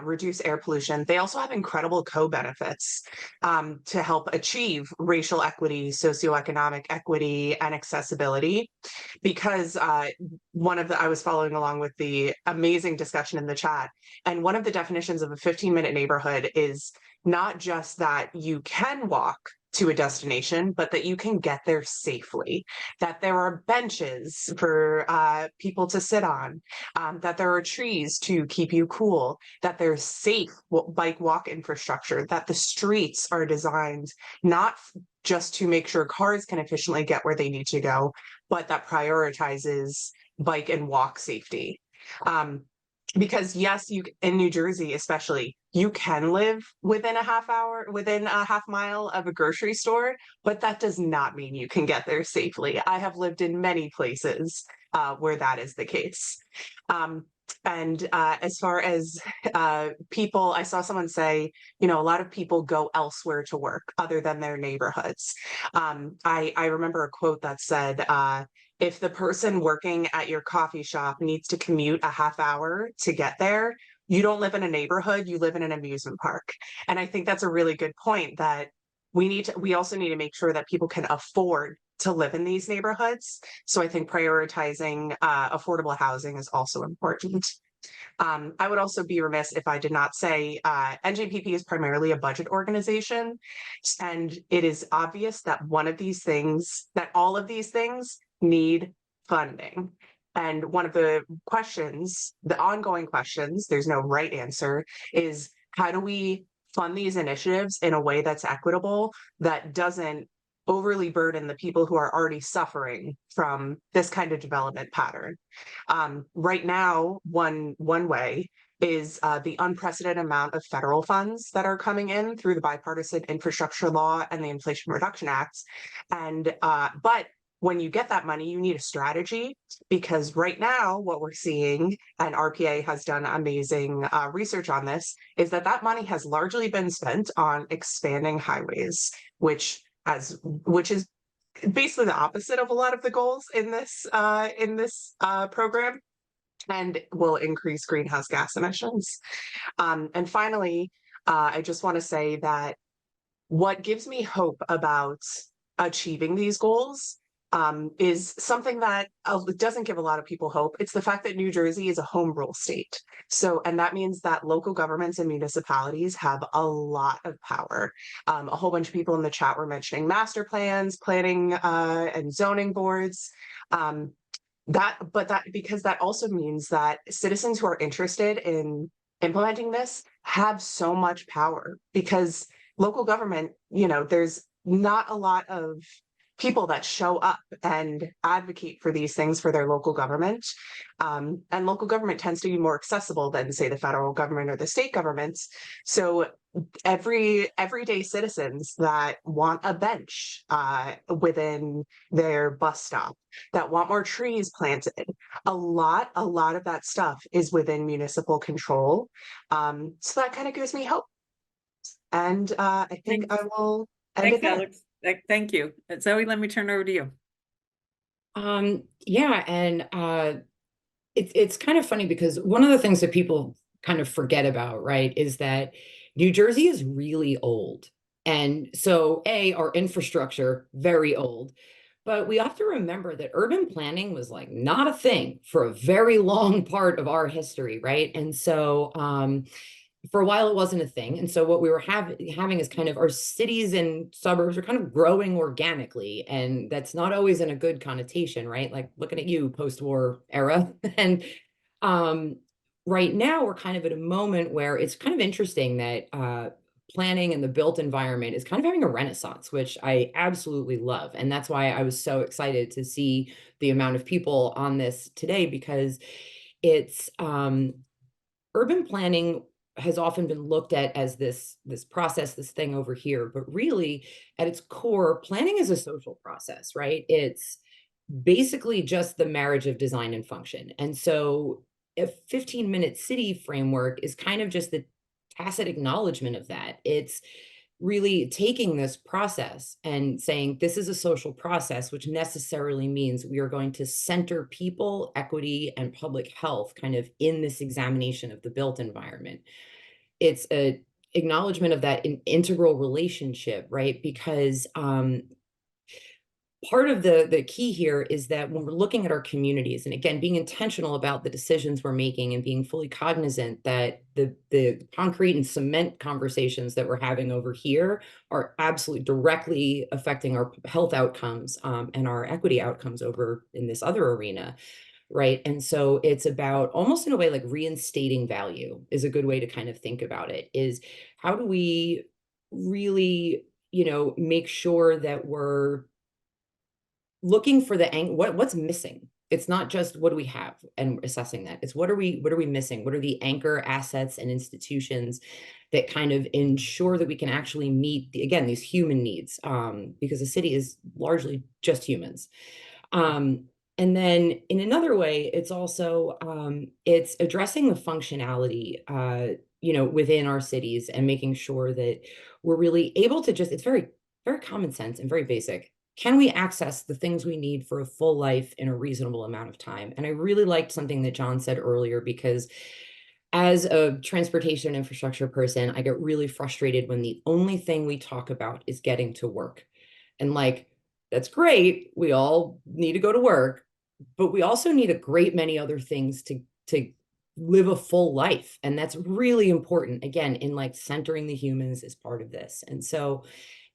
reduce air pollution, they also have incredible co-benefits to help achieve racial equity, socioeconomic equity, and accessibility. Because I was following along with the amazing discussion in the chat, and one of the definitions of a 15-minute neighborhood is not just that you can walk to a destination, but that you can get there safely, that there are benches for people to sit on, that there are trees to keep you cool, that there's safe bike walk infrastructure, that the streets are designed not just to make sure cars can efficiently get where they need to go, but that prioritizes bike and walk safety. Because yes, you in New Jersey, especially, you can live within within a half mile of a grocery store, but that does not mean you can get there safely. I have lived in many places where that is the case. And as far as people, I saw someone say, a lot of people go elsewhere to work other than their neighborhoods. I remember a quote that said, if the person working at your coffee shop needs to commute a half hour to get there, you don't live in a neighborhood, you live in an amusement park. And I think that's a really good point, that we also need to make sure that people can afford to live in these neighborhoods. So I think prioritizing affordable housing is also important. I would also be remiss if I did not say NJPP is primarily a budget organization, and it is obvious that all of these things need funding. And one of the ongoing questions, there's no right answer, is how do we fund these initiatives in a way that's equitable, that doesn't overly burden the people who are already suffering from this kind of development pattern. Right now, one way is the unprecedented amount of federal funds that are coming in through the bipartisan infrastructure law and the Inflation Reduction Act. And but when you get that money, you need a strategy, because right now what we're seeing, and RPA has done amazing research on this, is that money has largely been spent on expanding highways, which is basically the opposite of a lot of the goals in this program, and will increase greenhouse gas emissions. And finally, I just want to say that what gives me hope about achieving these goals is something that doesn't give a lot of people hope. It's the fact that New Jersey is a home rule state. And that means that local governments and municipalities have a lot of power. A whole bunch of people in the chat were mentioning master plans, planning and zoning boards. Because that also means that citizens who are interested in implementing this have so much power, because local government, there's not a lot of people that show up and advocate for these things for their local government. And local government tends to be more accessible than, say, the federal government or the state governments. So everyday citizens that want a bench within their bus stop, that want more trees planted, a lot of that stuff is within municipal control. So that kind of gives me hope. And I think I will end it there. Alex. Thank you. Zoe, let me turn over to you. Yeah, and it's kind of funny, because one of the things that people kind of forget about, right, is that New Jersey is really old. And so our infrastructure, very old. But we have to remember that urban planning was like not a thing for a very long part of our history, right? And so for a while it wasn't a thing. And so what we were having is kind of our cities and suburbs are kind of growing organically. And that's not always in a good connotation, right? Like looking at you post-war era. And right now we're kind of at a moment where it's kind of interesting that planning and the built environment is kind of having a renaissance, which I absolutely love. And that's why I was so excited to see the amount of people on this today, because it's urban planning has often been looked at as this process, this thing over here, but really at its core, planning is a social process, right? It's basically just the marriage of design and function. And so a 15-minute city framework is kind of just the tacit acknowledgement of that. It's really taking this process and saying this is a social process, which necessarily means we are going to center people, equity, and public health kind of in this examination of the built environment. It's an acknowledgement of that integral relationship, right? Because part of the key here is that when we're looking at our communities, and again, being intentional about the decisions we're making and being fully cognizant that the concrete and cement conversations that we're having over here are absolutely directly affecting our health outcomes and our equity outcomes over in this other arena. Right. And so it's about almost in a way like reinstating value is a good way to kind of think about it, is how do we really, make sure that we're looking for what's missing. It's not just what do we have and assessing that. It's what are we missing? What are the anchor assets and institutions that kind of ensure that we can actually meet these human needs? Because a city is largely just humans. And then in another way, it's also it's addressing the functionality within our cities and making sure that we're really able to it's very, very common sense and very basic. Can we access the things we need for a full life in a reasonable amount of time? And I really liked something that John said earlier, because as a transportation infrastructure person, I get really frustrated when the only thing we talk about is getting to work. And like, that's great. We all need to go to work, but we also need a great many other things to live a full life. And that's really important, again, in like centering the humans as part of this. And so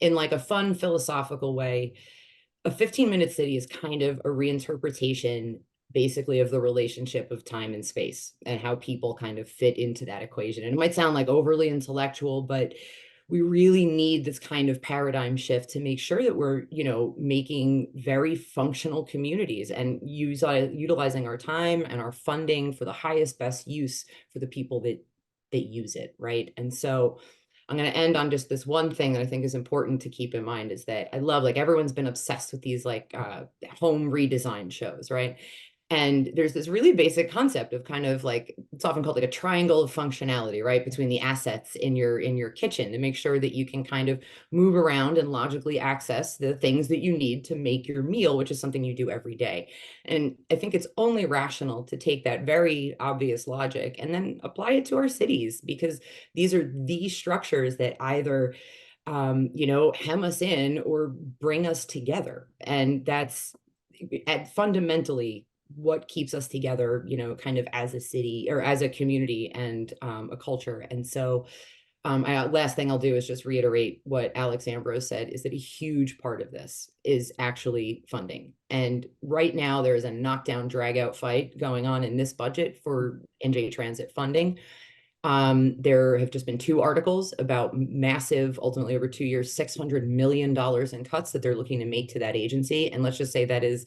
in like a fun philosophical way, a 15-minute city is kind of a reinterpretation basically of the relationship of time and space and how people kind of fit into that equation. And it might sound like overly intellectual, but we really need this kind of paradigm shift to make sure that we're, making very functional communities and utilizing our time and our funding for the highest, best use for the people that use it, right? And so I'm going to end on just this one thing that I think is important to keep in mind, is that I love, like, everyone's been obsessed with these like home redesign shows, right? And there's this really basic concept of kind of like, it's often called like a triangle of functionality, right? Between the assets in your kitchen to make sure that you can kind of move around and logically access the things that you need to make your meal, which is something you do every day. And I think it's only rational to take that very obvious logic and then apply it to our cities, because these are the structures that either hem us in or bring us together. And that's fundamentally what keeps us together, kind of as a city or as a community and a culture. And so last thing I'll do is just reiterate what Alex Ambrose said, is that a huge part of this is actually funding. And right now there is a knockdown drag out fight going on in this budget for NJ Transit funding. There have just been 2 articles about massive, ultimately over 2 years, $600 million in cuts that they're looking to make to that agency. And let's just say that is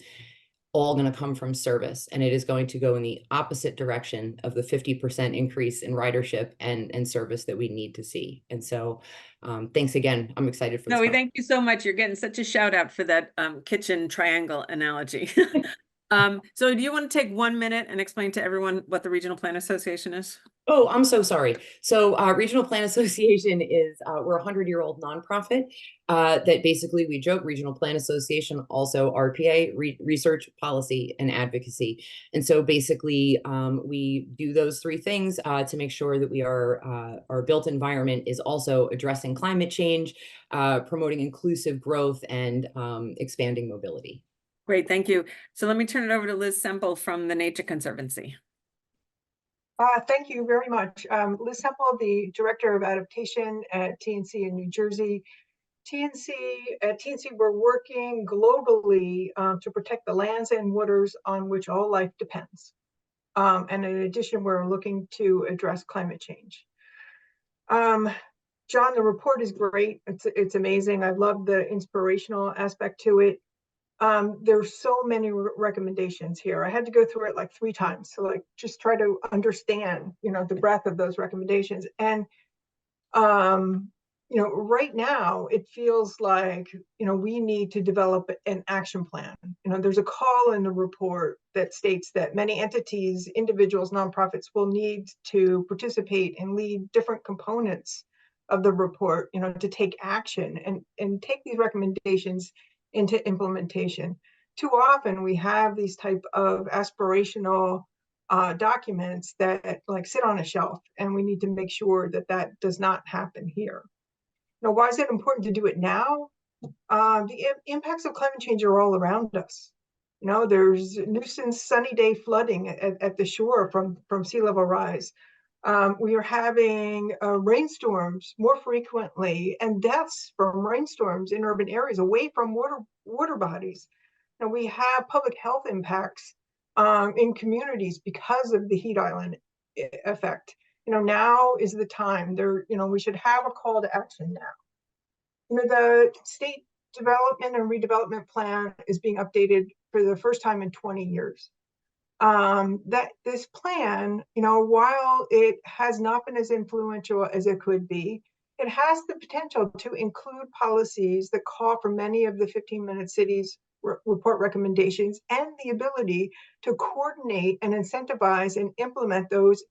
all going to come from service, and it is going to go in the opposite direction of the 50% increase in ridership and service that we need to see. And so thanks again. I'm excited for this. No, thank you so much. You're getting such a shout out for that kitchen triangle analogy. So do you want to take 1 minute and explain to everyone what the Regional Plan Association is? Oh, I'm so sorry. So Regional Plan Association is, we're a 100-year-old nonprofit that basically, we joke, Regional Plan Association, also RPA, research, policy, and advocacy. And so basically, we do those 3 things to make sure that our built environment is also addressing climate change, promoting inclusive growth, and expanding mobility. Great, thank you. So let me turn it over to Liz Semple from the Nature Conservancy. Thank you very much. Liz Semple, the Director of Adaptation at TNC in New Jersey. At TNC, we're working globally to protect the lands and waters on which all life depends. And in addition, we're looking to address climate change. John, the report is great. It's amazing. I love the inspirational aspect to it. There's so many recommendations here. I had to go through it like 3 times to like just try to understand, the breadth of those recommendations. And right now it feels like, we need to develop an action plan. There's a call in the report that states that many entities, individuals, nonprofits will need to participate and lead different components of the report, to take action and take these recommendations into implementation. Too often we have these type of aspirational documents that like sit on a shelf, and we need to make sure that that does not happen here. Now, why is it important to do it now? impacts of climate change are all around us. You know, there's nuisance sunny day flooding at the shore from sea level rise. We are having rainstorms more frequently and deaths from rainstorms in urban areas away from water bodies. And we have public health impacts in communities because of the heat island effect. You know, now is the time. We should have a call to action now. You know, the state development and redevelopment plan is being updated for the first time in 20 years. That this plan, you know, while it has not been as influential as it could be, it has the potential to include policies that call for many of the 15-minute cities report recommendations and the ability to coordinate and incentivize and implement those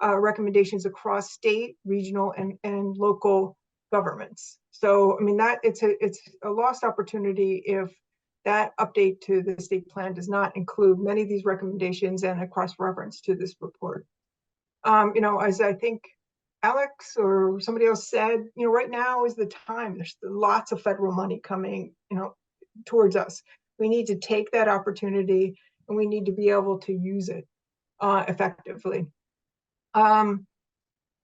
recommendations across state, regional, and local governments. So, I mean, that it's a lost opportunity if that update to the state plan does not include many of these recommendations and a cross-reference to this report. You know, as I think Alex or somebody else said, you know, right now is the time. There's lots of federal money coming, you know, towards us. We need to take that opportunity and we need to be able to use it effectively.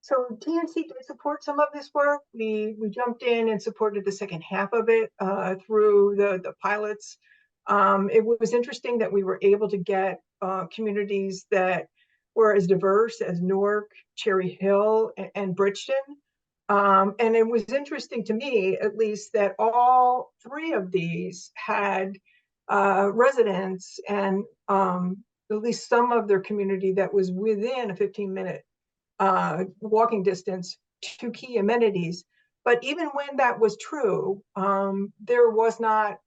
So TNC did support some of this work. We jumped in and supported the second half of it through the pilots. It was interesting that we were able to get communities that were as diverse as Newark, Cherry Hill, and Bridgeton. And it was interesting to me, at least, that all three of these had residents and at least some of their community that was within a 15-minute walking distance to key amenities. But even when that was true, there was not,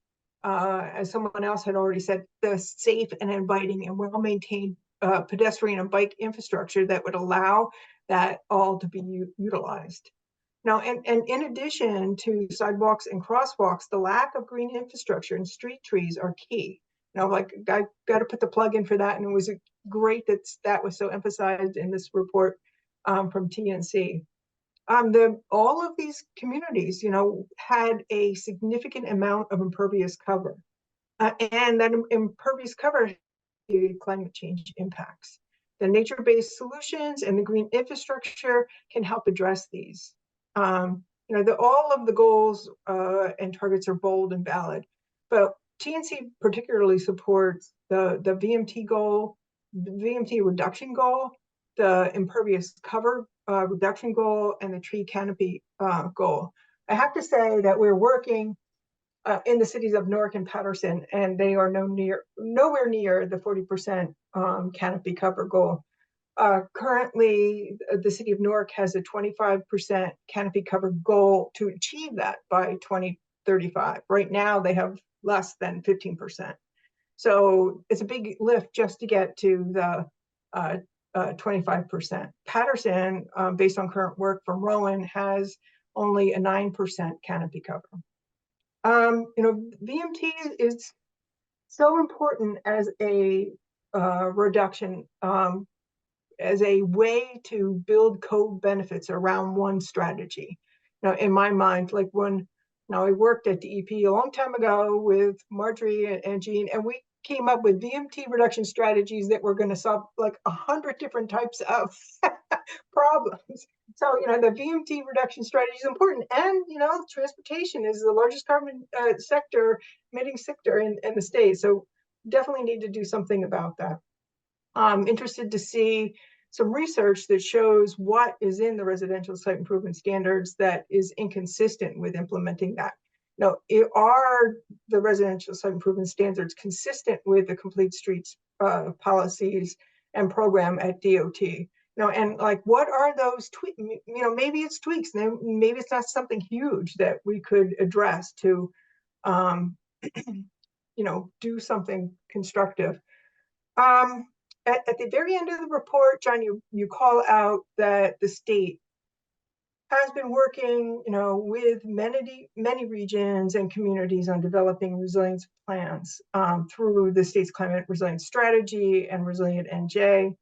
as someone else had already said, the safe and inviting and well-maintained pedestrian and bike infrastructure that would allow that all to be utilized. Now, and in addition to sidewalks and crosswalks, the lack of green infrastructure and street trees are key. You know, like I got to put the plug in for that, and it was great that was so emphasized in this report from TNC. All of these communities, you know, had a significant amount of impervious cover, and that impervious cover climate change impacts. The nature-based solutions and the green infrastructure can help address these. You know, all of the goals and targets are bold and valid, but TNC particularly supports the VMT goal, the VMT reduction goal, the impervious cover reduction goal, and the tree canopy goal. I have to say that we're working in the cities of Newark and Patterson, and they are nowhere near the 40% canopy cover goal. Currently, the city of Newark has a 25% canopy cover goal to achieve that by 2035. Right now, they have less than 15%. So it's a big lift just to get to the 25%. Patterson, based on current work from Rowan, has only a 9% canopy cover. You know, VMT is so important as a reduction, as a way to build co-benefits around one strategy. Now, in my mind, like when I worked at DEP a long time ago with Marjorie and Jean, and we came up with VMT reduction strategies that were going to solve like 100 different types of problems. So, you know, the VMT reduction strategy is important. And, you know, transportation is the largest carbon emitting sector in the state. So definitely need to do something about that. I'm interested to see some research that shows what is in the residential site improvement standards that is inconsistent with implementing that. Now, are the residential site improvement standards consistent with the complete streets policies and program at DOT? You know, and like, what are those tweaks? You know, maybe it's tweaks, maybe it's not something huge that we could address to, you know, do something constructive. At the very end of the report, John, you call out that the state has been working, you know, with many regions and communities on developing resilience plans through the state's climate resilience strategy and Resilient NJ.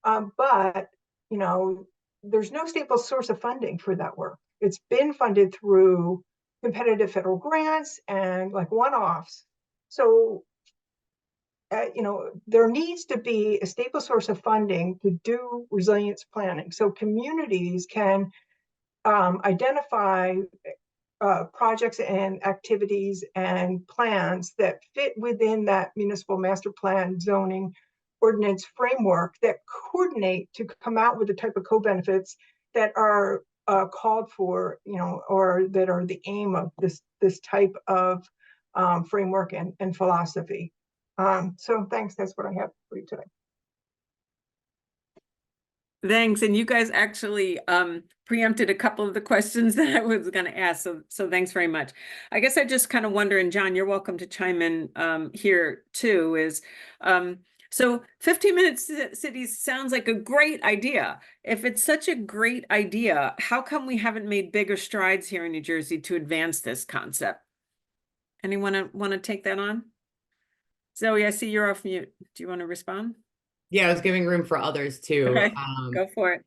But, you know, there's no stable source of funding for that work. It's been funded through competitive federal grants and like one-offs. So, there needs to be a stable source of funding to do resilience planning. So communities can identify projects and activities and plans that fit within that municipal master plan zoning ordinance framework that coordinate to come out with the type of co-benefits that are called for, or that are the aim of this type of framework and philosophy. So thanks, that's what I have for you today. Thanks. And you guys actually preempted a couple of the questions that I was going to ask. So thanks very much. I guess I just kind of wonder, and John, you're welcome to chime in here too, is so 15-minute cities sounds like a great idea. If it's such a great idea, how come we haven't made bigger strides here in New Jersey to advance this concept? Anyone want to take that on? Zoe, I see you're off mute. Do you want to respond? Yeah, I was giving room for others too. Okay, go for it.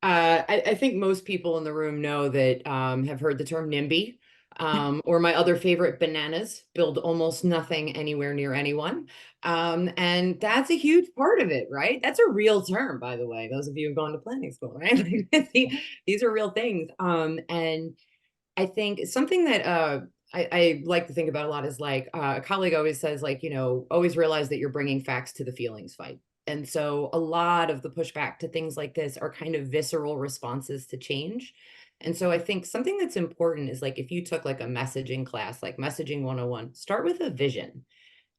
I think most people in the room know that have heard the term NIMBY, or my other favorite, bananas, build almost nothing anywhere near anyone. And that's a huge part of it, right? That's a real term, by the way, those of you who've gone to planning school, right? These are real things. And I think something that I like to think about a lot is like a colleague always says, like, always realize that you're bringing facts to the feelings fight. And so a lot of the pushback to things like this are kind of visceral responses to change. And so I think something that's important is, like, if you took like a messaging class, like messaging 101, start with a vision.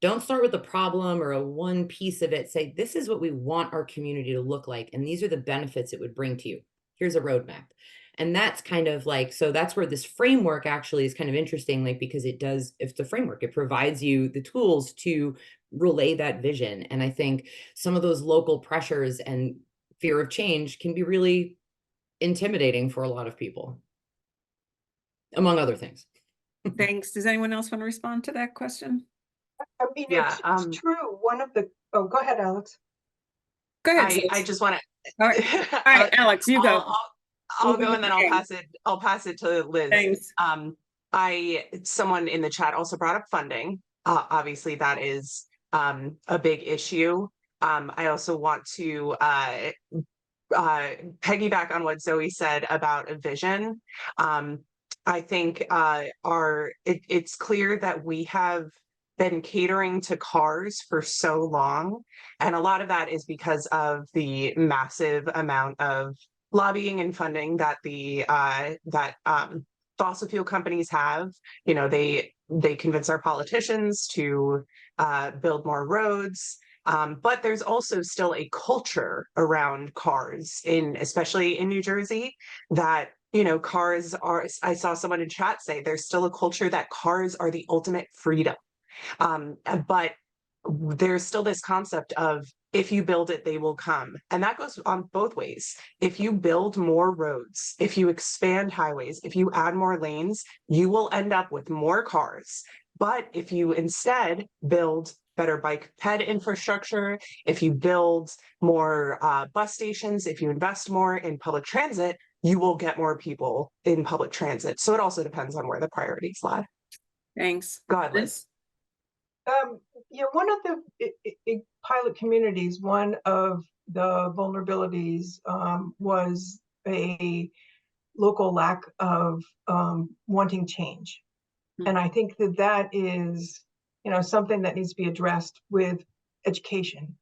Don't start with a problem or a one piece of it. Say, this is what we want our community to look like, and these are the benefits it would bring to you. Here's a roadmap. And that's kind of like, so that's where this framework actually is kind of interesting, like, because it does, if the framework, it provides you the tools to relay that vision. And I think some of those local pressures and fear of change can be really intimidating for a lot of people, among other things. Thanks. Does anyone else want to respond to that question? I mean, Yeah, it's true. Oh, go ahead, Alex. Go ahead. I just want to. All right, Alex, you go. I'll go and then I'll pass it to Liz. Thanks. Someone in the chat also brought up funding. Obviously that is a big issue. I also want to piggyback on what Zoe said about a vision. I think it's clear that we have been catering to cars for so long, and a lot of that is because of the massive amount of lobbying and funding that the fossil fuel companies have. They convince our politicians to build more roads. But there's also still a culture around cars, especially in New Jersey, that cars are. I saw someone in chat say there's still a culture that cars are the ultimate freedom. But there's still this concept of, if you build it, they will come. And that goes on both ways. If you build more roads, if you expand highways, if you add more lanes, you will end up with more cars. But if you instead build better bike ped infrastructure, if you build more bus stations, if you invest more in public transit, you will get more people in public transit. So it also depends on where the priorities lie. Thanks. Go ahead, Liz. One of the pilot communities, one of the vulnerabilities was a local lack of wanting change. And I think that is, something that needs to be addressed with education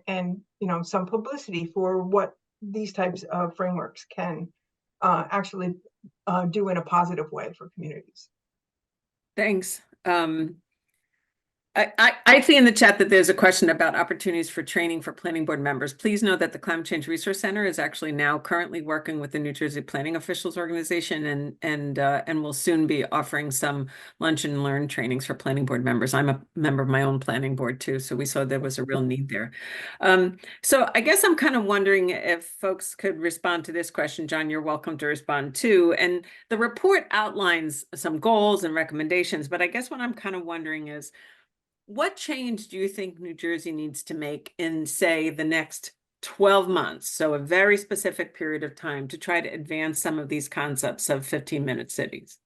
and some publicity for what these types of frameworks can actually do in a positive way for communities. Thanks. I see in the chat that there's a question about opportunities for training for planning board members. Please know that the Climate Change Resource Center is actually now currently working with the New Jersey Planning Officials Organization and will soon be offering some lunch and learn trainings for planning board members. I'm a member of my own planning board too, so we saw there was a real need there. So I guess I'm kind of wondering if folks could respond to this question. John, you're welcome to respond too. And the report outlines some goals and recommendations, but I guess what I'm kind of wondering is, what change do you think New Jersey needs to make in, say, the next 12 months, so a very specific period of time, to try to advance some of these concepts of 15-minute cities?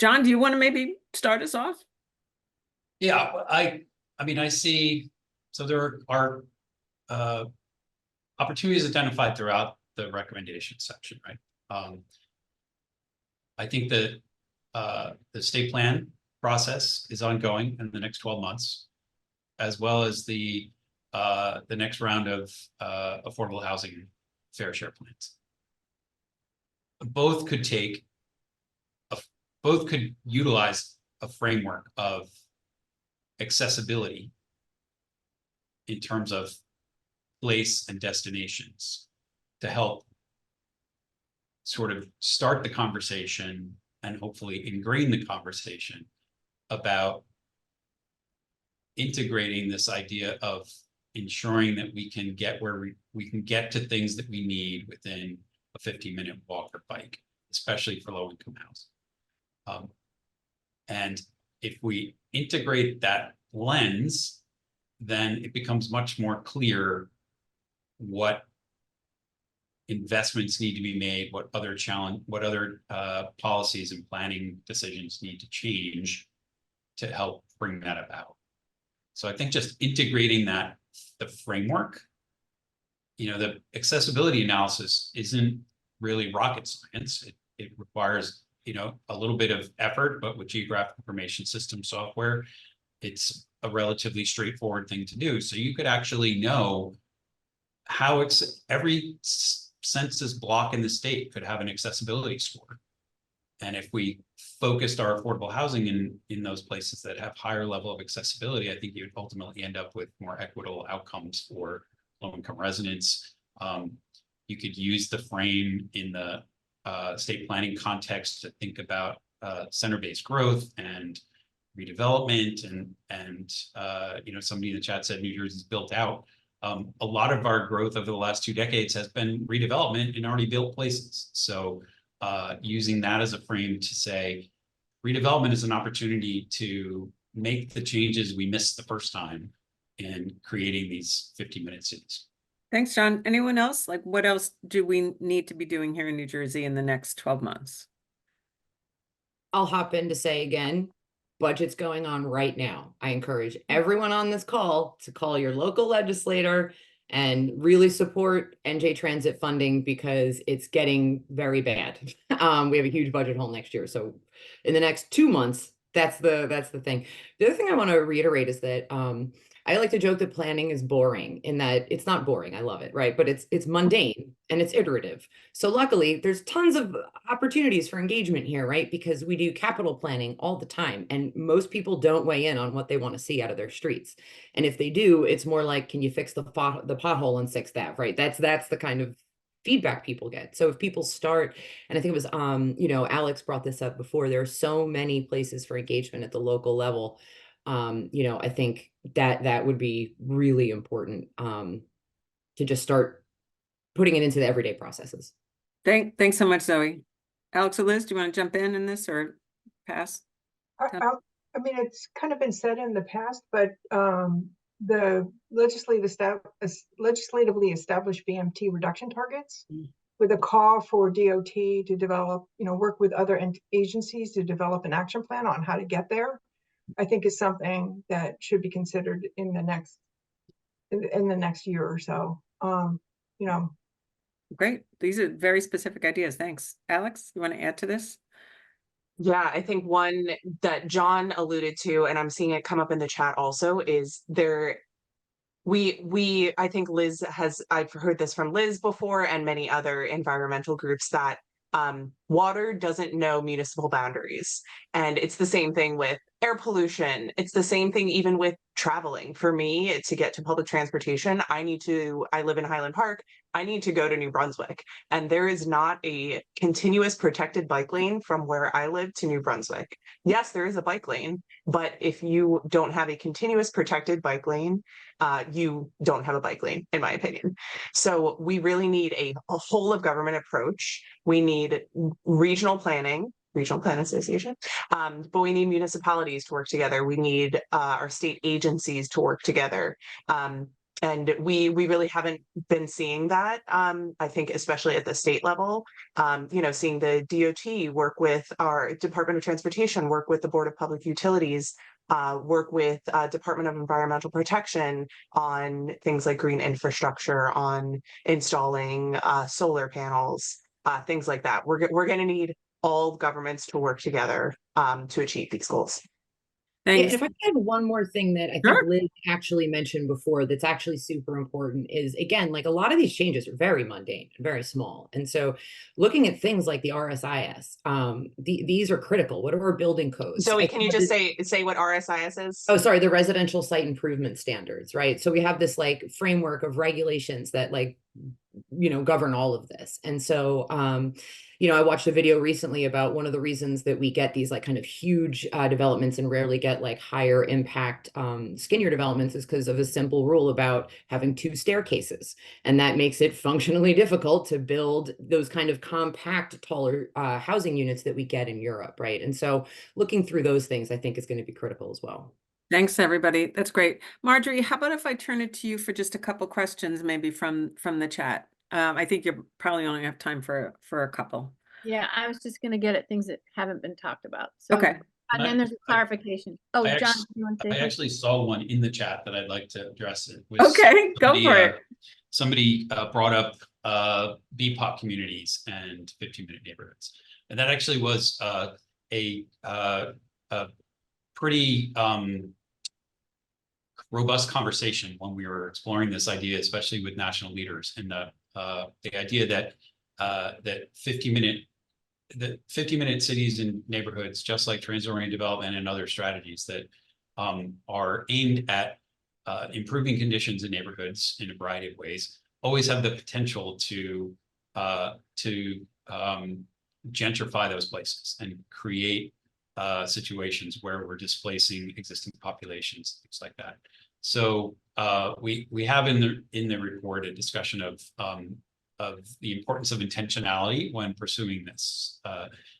John, do you want to maybe start us off? Yeah, I mean, I see, so there are opportunities identified throughout the recommendation section, right? I think that the state plan process is ongoing in the next 12 months, as well as the next round of affordable housing fair share plans. Both could utilize a framework of accessibility in terms of place and destinations to help sort of start the conversation and hopefully ingrain the conversation about integrating this idea of ensuring that we can get where we can get to things that we need within a 15-minute walk or bike, especially for low-income housing. And if we integrate that lens, then it becomes much more clear what investments need to be made, what other policies and planning decisions need to change to help bring that about. So I think just integrating the framework, the accessibility analysis isn't really rocket science. It requires, a little bit of effort, but with geographic information system software, it's a relatively straightforward thing to do. So you could actually know how every census block in the state could have an accessibility score. And if we focused our affordable housing in those places that have higher level of accessibility, I think you would ultimately end up with more equitable outcomes for low-income residents. You could use the frame in the state planning context to think about center-based growth and redevelopment, and somebody in the chat said New Jersey's built out. A lot of our growth over the last 2 decades has been redevelopment in already built places. So using that as a frame to say redevelopment is an opportunity to make the changes we missed the first time in creating these 15-minute cities. Thanks, John. Anyone else? Like, what else do we need to be doing here in New Jersey in the next 12 months? I'll hop in to say again, budget's going on right now. I encourage everyone on this call to call your local legislator and really support NJ Transit funding because it's getting very bad. We have a huge budget hole next year. So in the next 2 months, that's the thing. The other thing I want to reiterate is that I like to joke that planning is boring, in that it's not boring. I love it, right? But it's mundane and it's iterative. So luckily, there's tons of opportunities for engagement here, right? Because we do capital planning all the time, and most people don't weigh in on what they want to see out of their streets. And if they do, it's more like, can you fix the pothole on 6th Ave, right? That's the kind of feedback people get. So if people start, and I think it was Alex brought this up before, there are so many places for engagement at the local level. I think that would be really important to just start putting it into the everyday processes. Thanks so much, Zoe. Alex or Liz, do you want to jump in this or pass? I mean, it's kind of been said in the past, but the legislatively established VMT reduction targets with a call for DOT to develop, work with other agencies to develop an action plan on how to get there, I think is something that should be considered in the next year or so. Great. These are very specific ideas. Thanks. Alex, you want to add to this? Yeah, I think one that John alluded to, and I'm seeing it come up in the chat also, is I think I've heard this from Liz before and many other environmental groups, that water doesn't know municipal boundaries. And it's the same thing with air pollution. It's the same thing even with traveling. For me, to get to public transportation, I live in Highland Park. I need to go to New Brunswick. And there is not a continuous protected bike lane from where I live to New Brunswick. Yes, there is a bike lane, but if you don't have a continuous protected bike lane, you don't have a bike lane, in my opinion. So we really need a whole of government approach. We need regional plan association, but we need municipalities to work together. We need our state agencies to work together. And we really haven't been seeing that. I think especially at the state level, seeing the DOT work with our Department of Transportation, work with the Board of Public Utilities, work with Department of Environmental Protection on things like green infrastructure, on installing solar panels, things like that. We're going to need all governments to work together to achieve these goals. Yeah, Thanks. and if I could add one more thing that I think Sure. Liz actually mentioned before that's actually super important is, again, like a lot of these changes are very mundane and very small. And so looking at things like the RSIS, these are critical. What are our building codes? Zoe, can you just say what RSIS is? Oh, sorry, the residential site improvement standards, right? So we have this like framework of regulations that like, govern all of this. And so, I watched a video recently about one of the reasons that we get these like kind of huge developments and rarely get like higher impact skinnier developments is because of a simple rule about having 2 staircases. And that makes it functionally difficult to build those kind of compact, taller housing units that we get in Europe, right? And so looking through those things, I think is going to be critical as well. Thanks, everybody. That's great. Marjorie, how about if I turn it to you for just a couple questions, maybe from the chat? I think you probably only have time for a couple. Yeah, I was just gonna get at things that haven't been talked about. So, Okay. and then there's a clarification. Oh, I John, actually- you want to say I something? actually saw one in the chat that I'd like to address. It was Okay, go for it. Somebody brought up BPOC communities and 15-minute neighborhoods. And that actually was a pretty robust conversation when we were exploring this idea, especially with national leaders, and the idea that that 50-minute cities and neighborhoods, just like transit-oriented development and other strategies that are aimed at improving conditions in neighborhoods in a variety of ways, always have the potential to gentrify those places and create situations where we're displacing existing populations, things like that. So we have in the report a discussion of the importance of intentionality when pursuing this,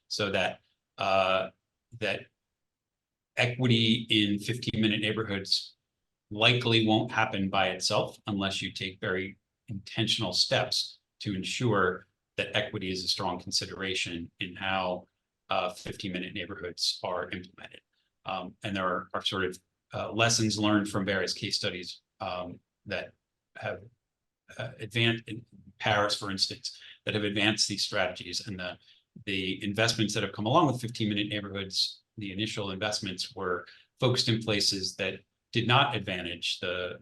so that that equity in 15-minute neighborhoods likely won't happen by itself unless you take very intentional steps to ensure that equity is a strong consideration in how 15-minute neighborhoods are implemented. And there are sort of lessons learned from various case studies that have advanced in Paris, for instance, that have advanced these strategies, and the investments that have come along with 15-minute neighborhoods. The initial investments were focused in places that did not advantage the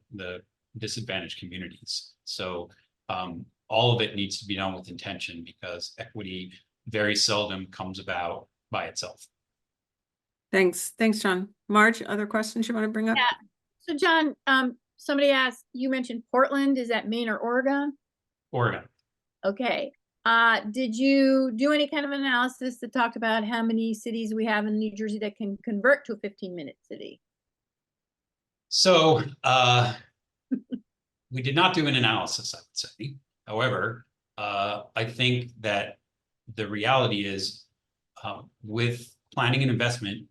disadvantaged communities. So all of it needs to be done with intention, because equity very seldom comes about by itself. Thanks, John. Marge, other questions you want to bring up? Yeah. So John, somebody asked, you mentioned Portland. Is that Maine or Oregon? Oregon. Okay. Did you do any kind of analysis that talked about how many cities we have in New Jersey that can convert to a 15-minute city? So we did not do an analysis, I would say. However, I think that the reality is with planning and investment,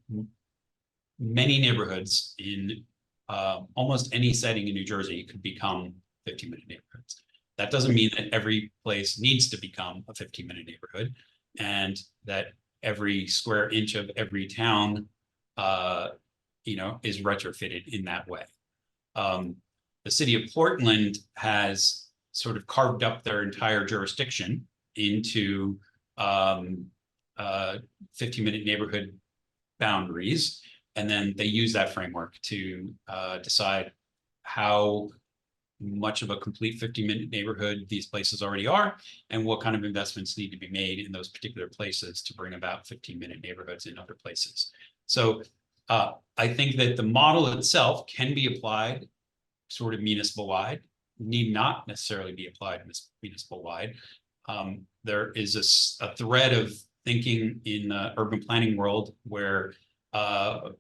many neighborhoods in almost any setting in New Jersey could become 15-minute neighborhoods. That doesn't mean that every place needs to become a 15-minute neighborhood, and that every square inch of every town, is retrofitted in that way. The city of Portland has sort of carved up their entire jurisdiction into 15-minute neighborhood boundaries, and then they use that framework to decide how much of a complete 15-minute neighborhood these places already are, and what kind of investments need to be made in those particular places to bring about 15-minute neighborhoods in other places. So I think that the model itself can be applied sort of municipal-wide, need not necessarily be applied municipal-wide. There is a thread of thinking in the urban planning world where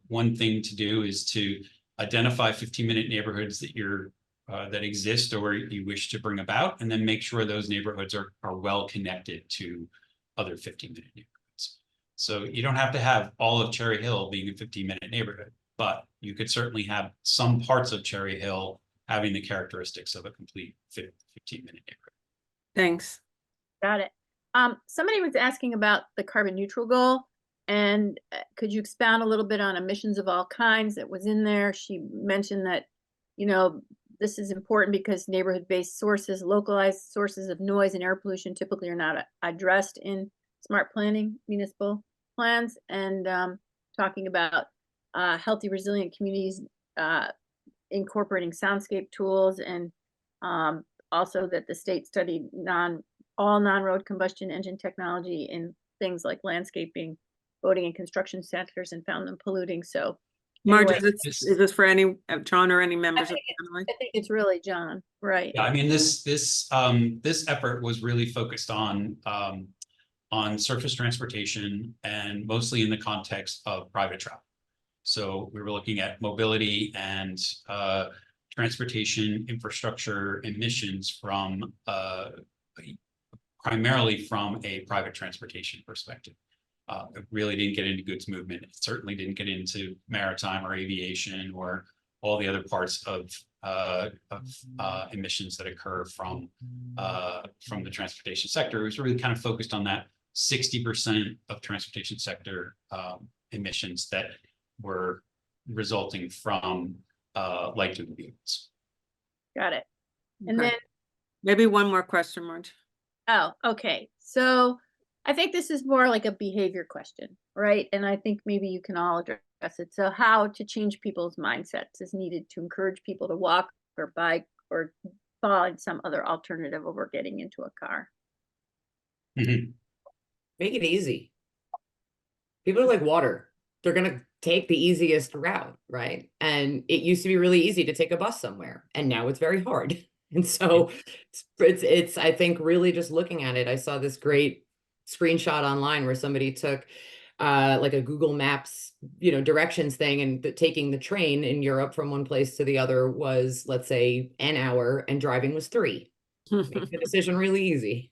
one thing to do is to identify 15-minute neighborhoods that that exist or you wish to bring about, and then make sure those neighborhoods are well connected to other 15-minute neighborhoods. So you don't have to have all of Cherry Hill being a 15-minute neighborhood, but you could certainly have some parts of Cherry Hill having the characteristics of a complete 15-minute neighborhood. Thanks. Got it. Somebody was asking about the carbon neutral goal, and could you expound a little bit on emissions of all kinds that was in there? She mentioned that, this is important because neighborhood-based sources, localized sources of noise and air pollution typically are not addressed in smart planning, municipal plans, and talking about healthy, resilient communities, incorporating soundscape tools, and also that the state studied all non-road combustion engine technology in things like landscaping, boating, and construction sectors, and found them polluting. So Marge, anyway, is this for any John or any members of think the family? I think it's really John, right? Yeah, I mean, this effort was really focused on surface transportation, and mostly in the context of private travel. So we were looking at mobility and transportation infrastructure emissions from primarily from a private transportation perspective. It really didn't get into goods movement. It certainly didn't get into maritime or aviation or all the other parts of emissions that occur from the transportation sector. It was really kind of focused on that 60% of transportation sector emissions that were resulting from light-duty vehicles. Got it. And Okay. then, Maybe one more question, Marge. oh, okay. So I think this is more like a behavior question, right? And I think maybe you can all address it. So how to change people's mindsets is needed to encourage people to walk or bike or find some other alternative over getting into a car. Mhm. Make it easy. People are like water. They're gonna take the easiest route, right? And it used to be really easy to take a bus somewhere, and now it's very hard. And so it's I think really just looking at it. I saw this great screenshot online where somebody took like a Google Maps, directions thing, and taking the train in Europe from one place to the other was, let's say, an hour, and driving was 3. Make the decision really easy.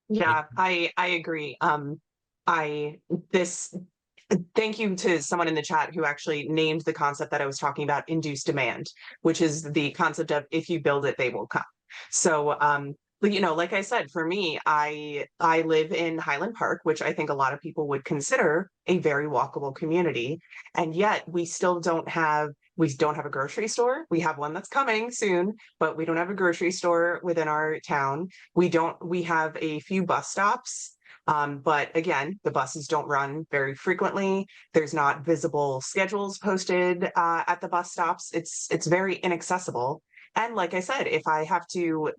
Yeah, I agree. Thank you to someone in the chat who actually named the concept that I was talking about, induced demand, which is the concept of if you build it, they will come. So, like I said, for me, I live in Highland Park, which I think a lot of people would consider a very walkable community, and yet we don't have a grocery store. We have one that's coming soon, but we don't have a grocery store within our town. We have a few bus stops. But again, the buses don't run very frequently. There's not visible schedules posted at the bus stops. It's very inaccessible. And like I said, if I have to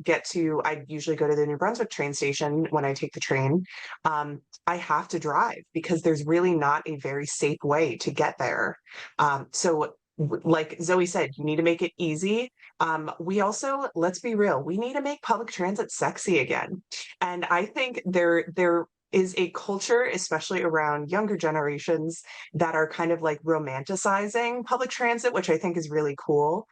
I usually go to the New Brunswick train station when I take the train. I have to drive because there's really not a very safe way to get there. So like Zoe said, you need to make it easy. We also, let's be real, we need to make public transit sexy again. And I think there is a culture, especially around younger generations, that are kind of like romanticizing public transit, which I think is really cool,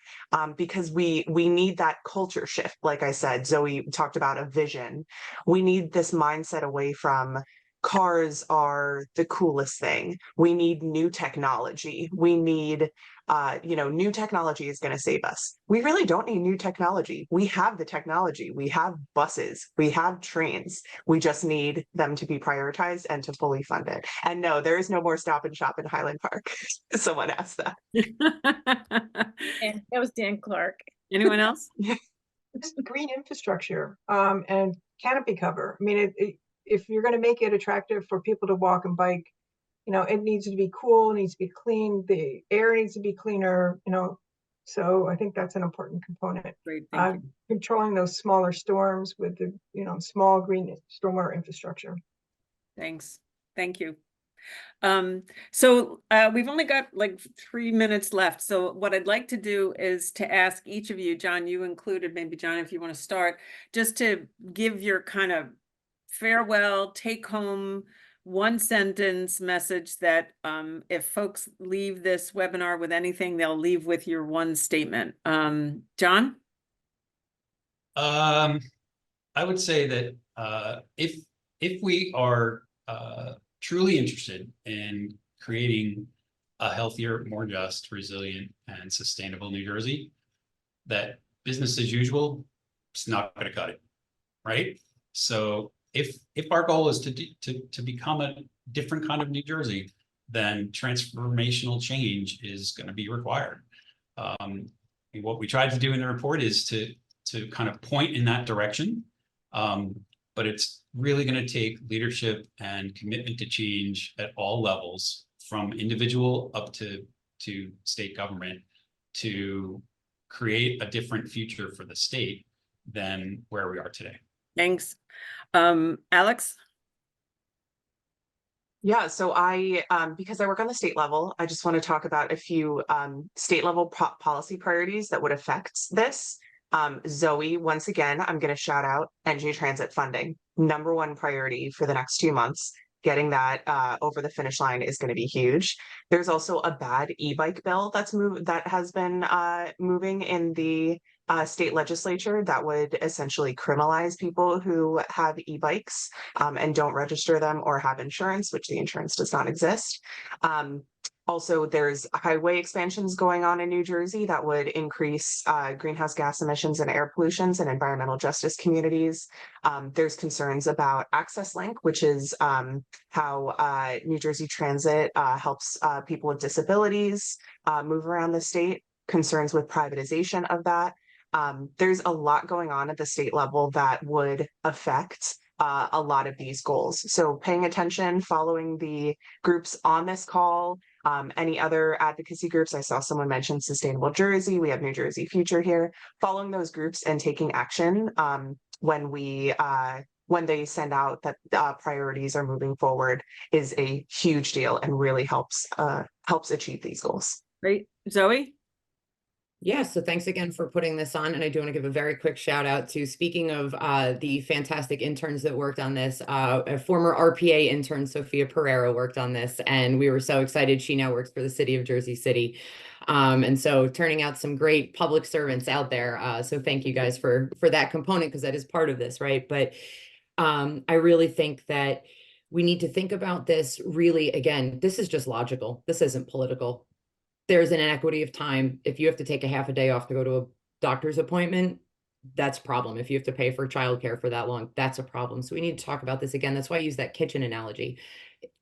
because we need that culture shift. Like I said, Zoe talked about a vision. We need this mindset away from cars are the coolest thing. We need new technology. We need, new technology is going to save us. We really don't need new technology. We have the technology. We have buses. We have trains. We just need them to be prioritized and to fully fund it. And no, there is no more Stop and Shop in Highland Park. Someone asked that. And that was Dan Clark. Anyone else? Just green infrastructure and canopy cover. I mean, if you're going to make it attractive for people to walk and bike, it needs to be cool, it needs to be clean, the air needs to be cleaner, so I think that's an important component. Great, thank you. Controlling those smaller storms with the, small green stormwater infrastructure. Thanks. Thank you. So we've only got like 3 minutes left. So what I'd like to do is to ask each of you, John, you included, maybe John, if you want to start, just to give your kind of farewell, take home, 1-sentence message that if folks leave this webinar with anything, they'll leave with your one statement. John? I would say that if we are truly interested in creating a healthier, more just, resilient, and sustainable New Jersey, that business as usual, it's not going to cut it, right? So if our goal is to become a different kind of New Jersey, then transformational change is going to be required. What we tried to do in the report is to kind of point in that direction, but it's really going to take leadership and commitment to change at all levels, from individual up to state government, to create a different future for the state than where we are today. Thanks. Alex? Yeah, so because I work on the state level, I just want to talk about a few state level policy priorities that would affect this. Zoe, once again, I'm going to shout out NJ Transit funding. #1 priority for the next 2 months. Getting that over the finish line is going to be huge. There's also a bad e-bike bill that has been moving in the state legislature that would essentially criminalize people who have e-bikes and don't register them or have insurance, which the insurance does not exist. Also, there's highway expansions going on in New Jersey that would increase greenhouse gas emissions and air pollutions in environmental justice communities. There's concerns about Access Link, which is how New Jersey Transit helps people with disabilities move around the state, concerns with privatization of that. There's a lot going on at the state level that would affect a lot of these goals. So paying attention, following the groups on this call, any other advocacy groups. I saw someone mention Sustainable Jersey. We have New Jersey Future here. Following those groups and taking action when they send out that priorities are moving forward is a huge deal and really helps achieve these goals. Great. Zoe? Yeah, so thanks again for putting this on. And I do want to give a very quick shout out to, speaking of the fantastic interns that worked on this, a former RPA intern, Sophia Pereira, worked on this, and we were so excited. She now works for the city of Jersey City. And so turning out some great public servants out there. So thank you guys for that component, because that is part of this, right? But I really think that we need to think about this really, again, this is just logical. This isn't political. There's an inequity of time. If you have to take a half a day off to go to a doctor's appointment, that's a problem. If you have to pay for childcare for that long, that's a problem. So we need to talk about this again. That's why I use that kitchen analogy.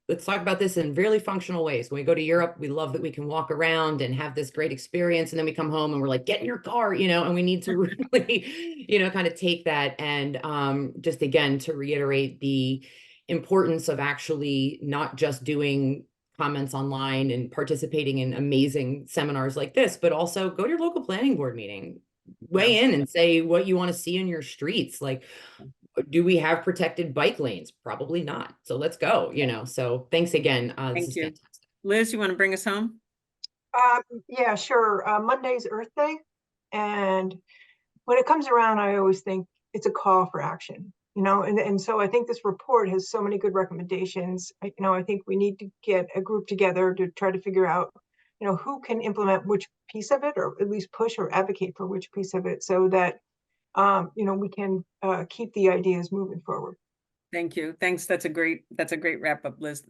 Let's talk about this in really functional ways. When we go to Europe, we love that we can walk around and have this great experience. And then we come home and we're like, get in your car, and we need to really, kind of take that and just, again, to reiterate the importance of actually not just doing comments online and participating in amazing seminars like this, but also go to your local planning board meeting, weigh in and say what you want to see in your streets. Like, do we have protected bike lanes? Probably not. So let's go, so thanks again. This is fantastic. Liz, you want to bring us home? Yeah, sure. Monday's Earth Day. And when it comes around, I always think it's a call for action. And so I think this report has so many good recommendations. I think we need to get a group together to try to figure out, who can implement which piece of it, or at least push or advocate for which piece of it, so that, we can keep the ideas moving forward. Thank you. Thanks. That's a great wrap up, Liz.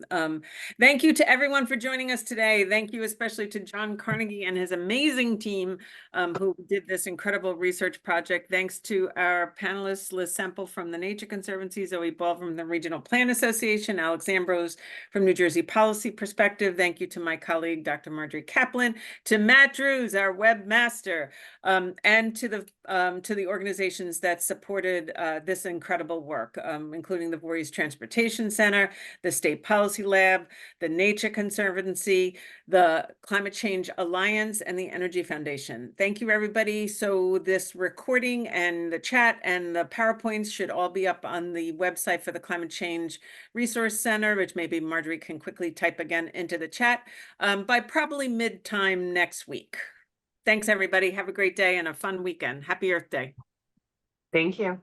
Thank you to everyone for joining us today. Thank you especially to John Carnegie and his amazing team who did this incredible research project. Thanks to our panelists, Liz Semple from the Nature Conservancy, Zoe Ball from the Regional Plan Association, Alex Ambrose from New Jersey Policy Perspective. Thank you to my colleague, Dr. Marjorie Kaplan, to Matt Drews, our webmaster, and to the organizations that supported this incredible work, including the Voorhees Transportation Center, the State Policy Lab, the Nature Conservancy, the Climate Change Alliance, and the Energy Foundation. Thank you, everybody. So this recording and the chat and the PowerPoints should all be up on the website for the Climate Change Resource Center, which maybe Marjorie can quickly type again into the chat by probably mid-time next week. Thanks, everybody. Have a great day and a fun weekend. Happy Earth Day. Thank you.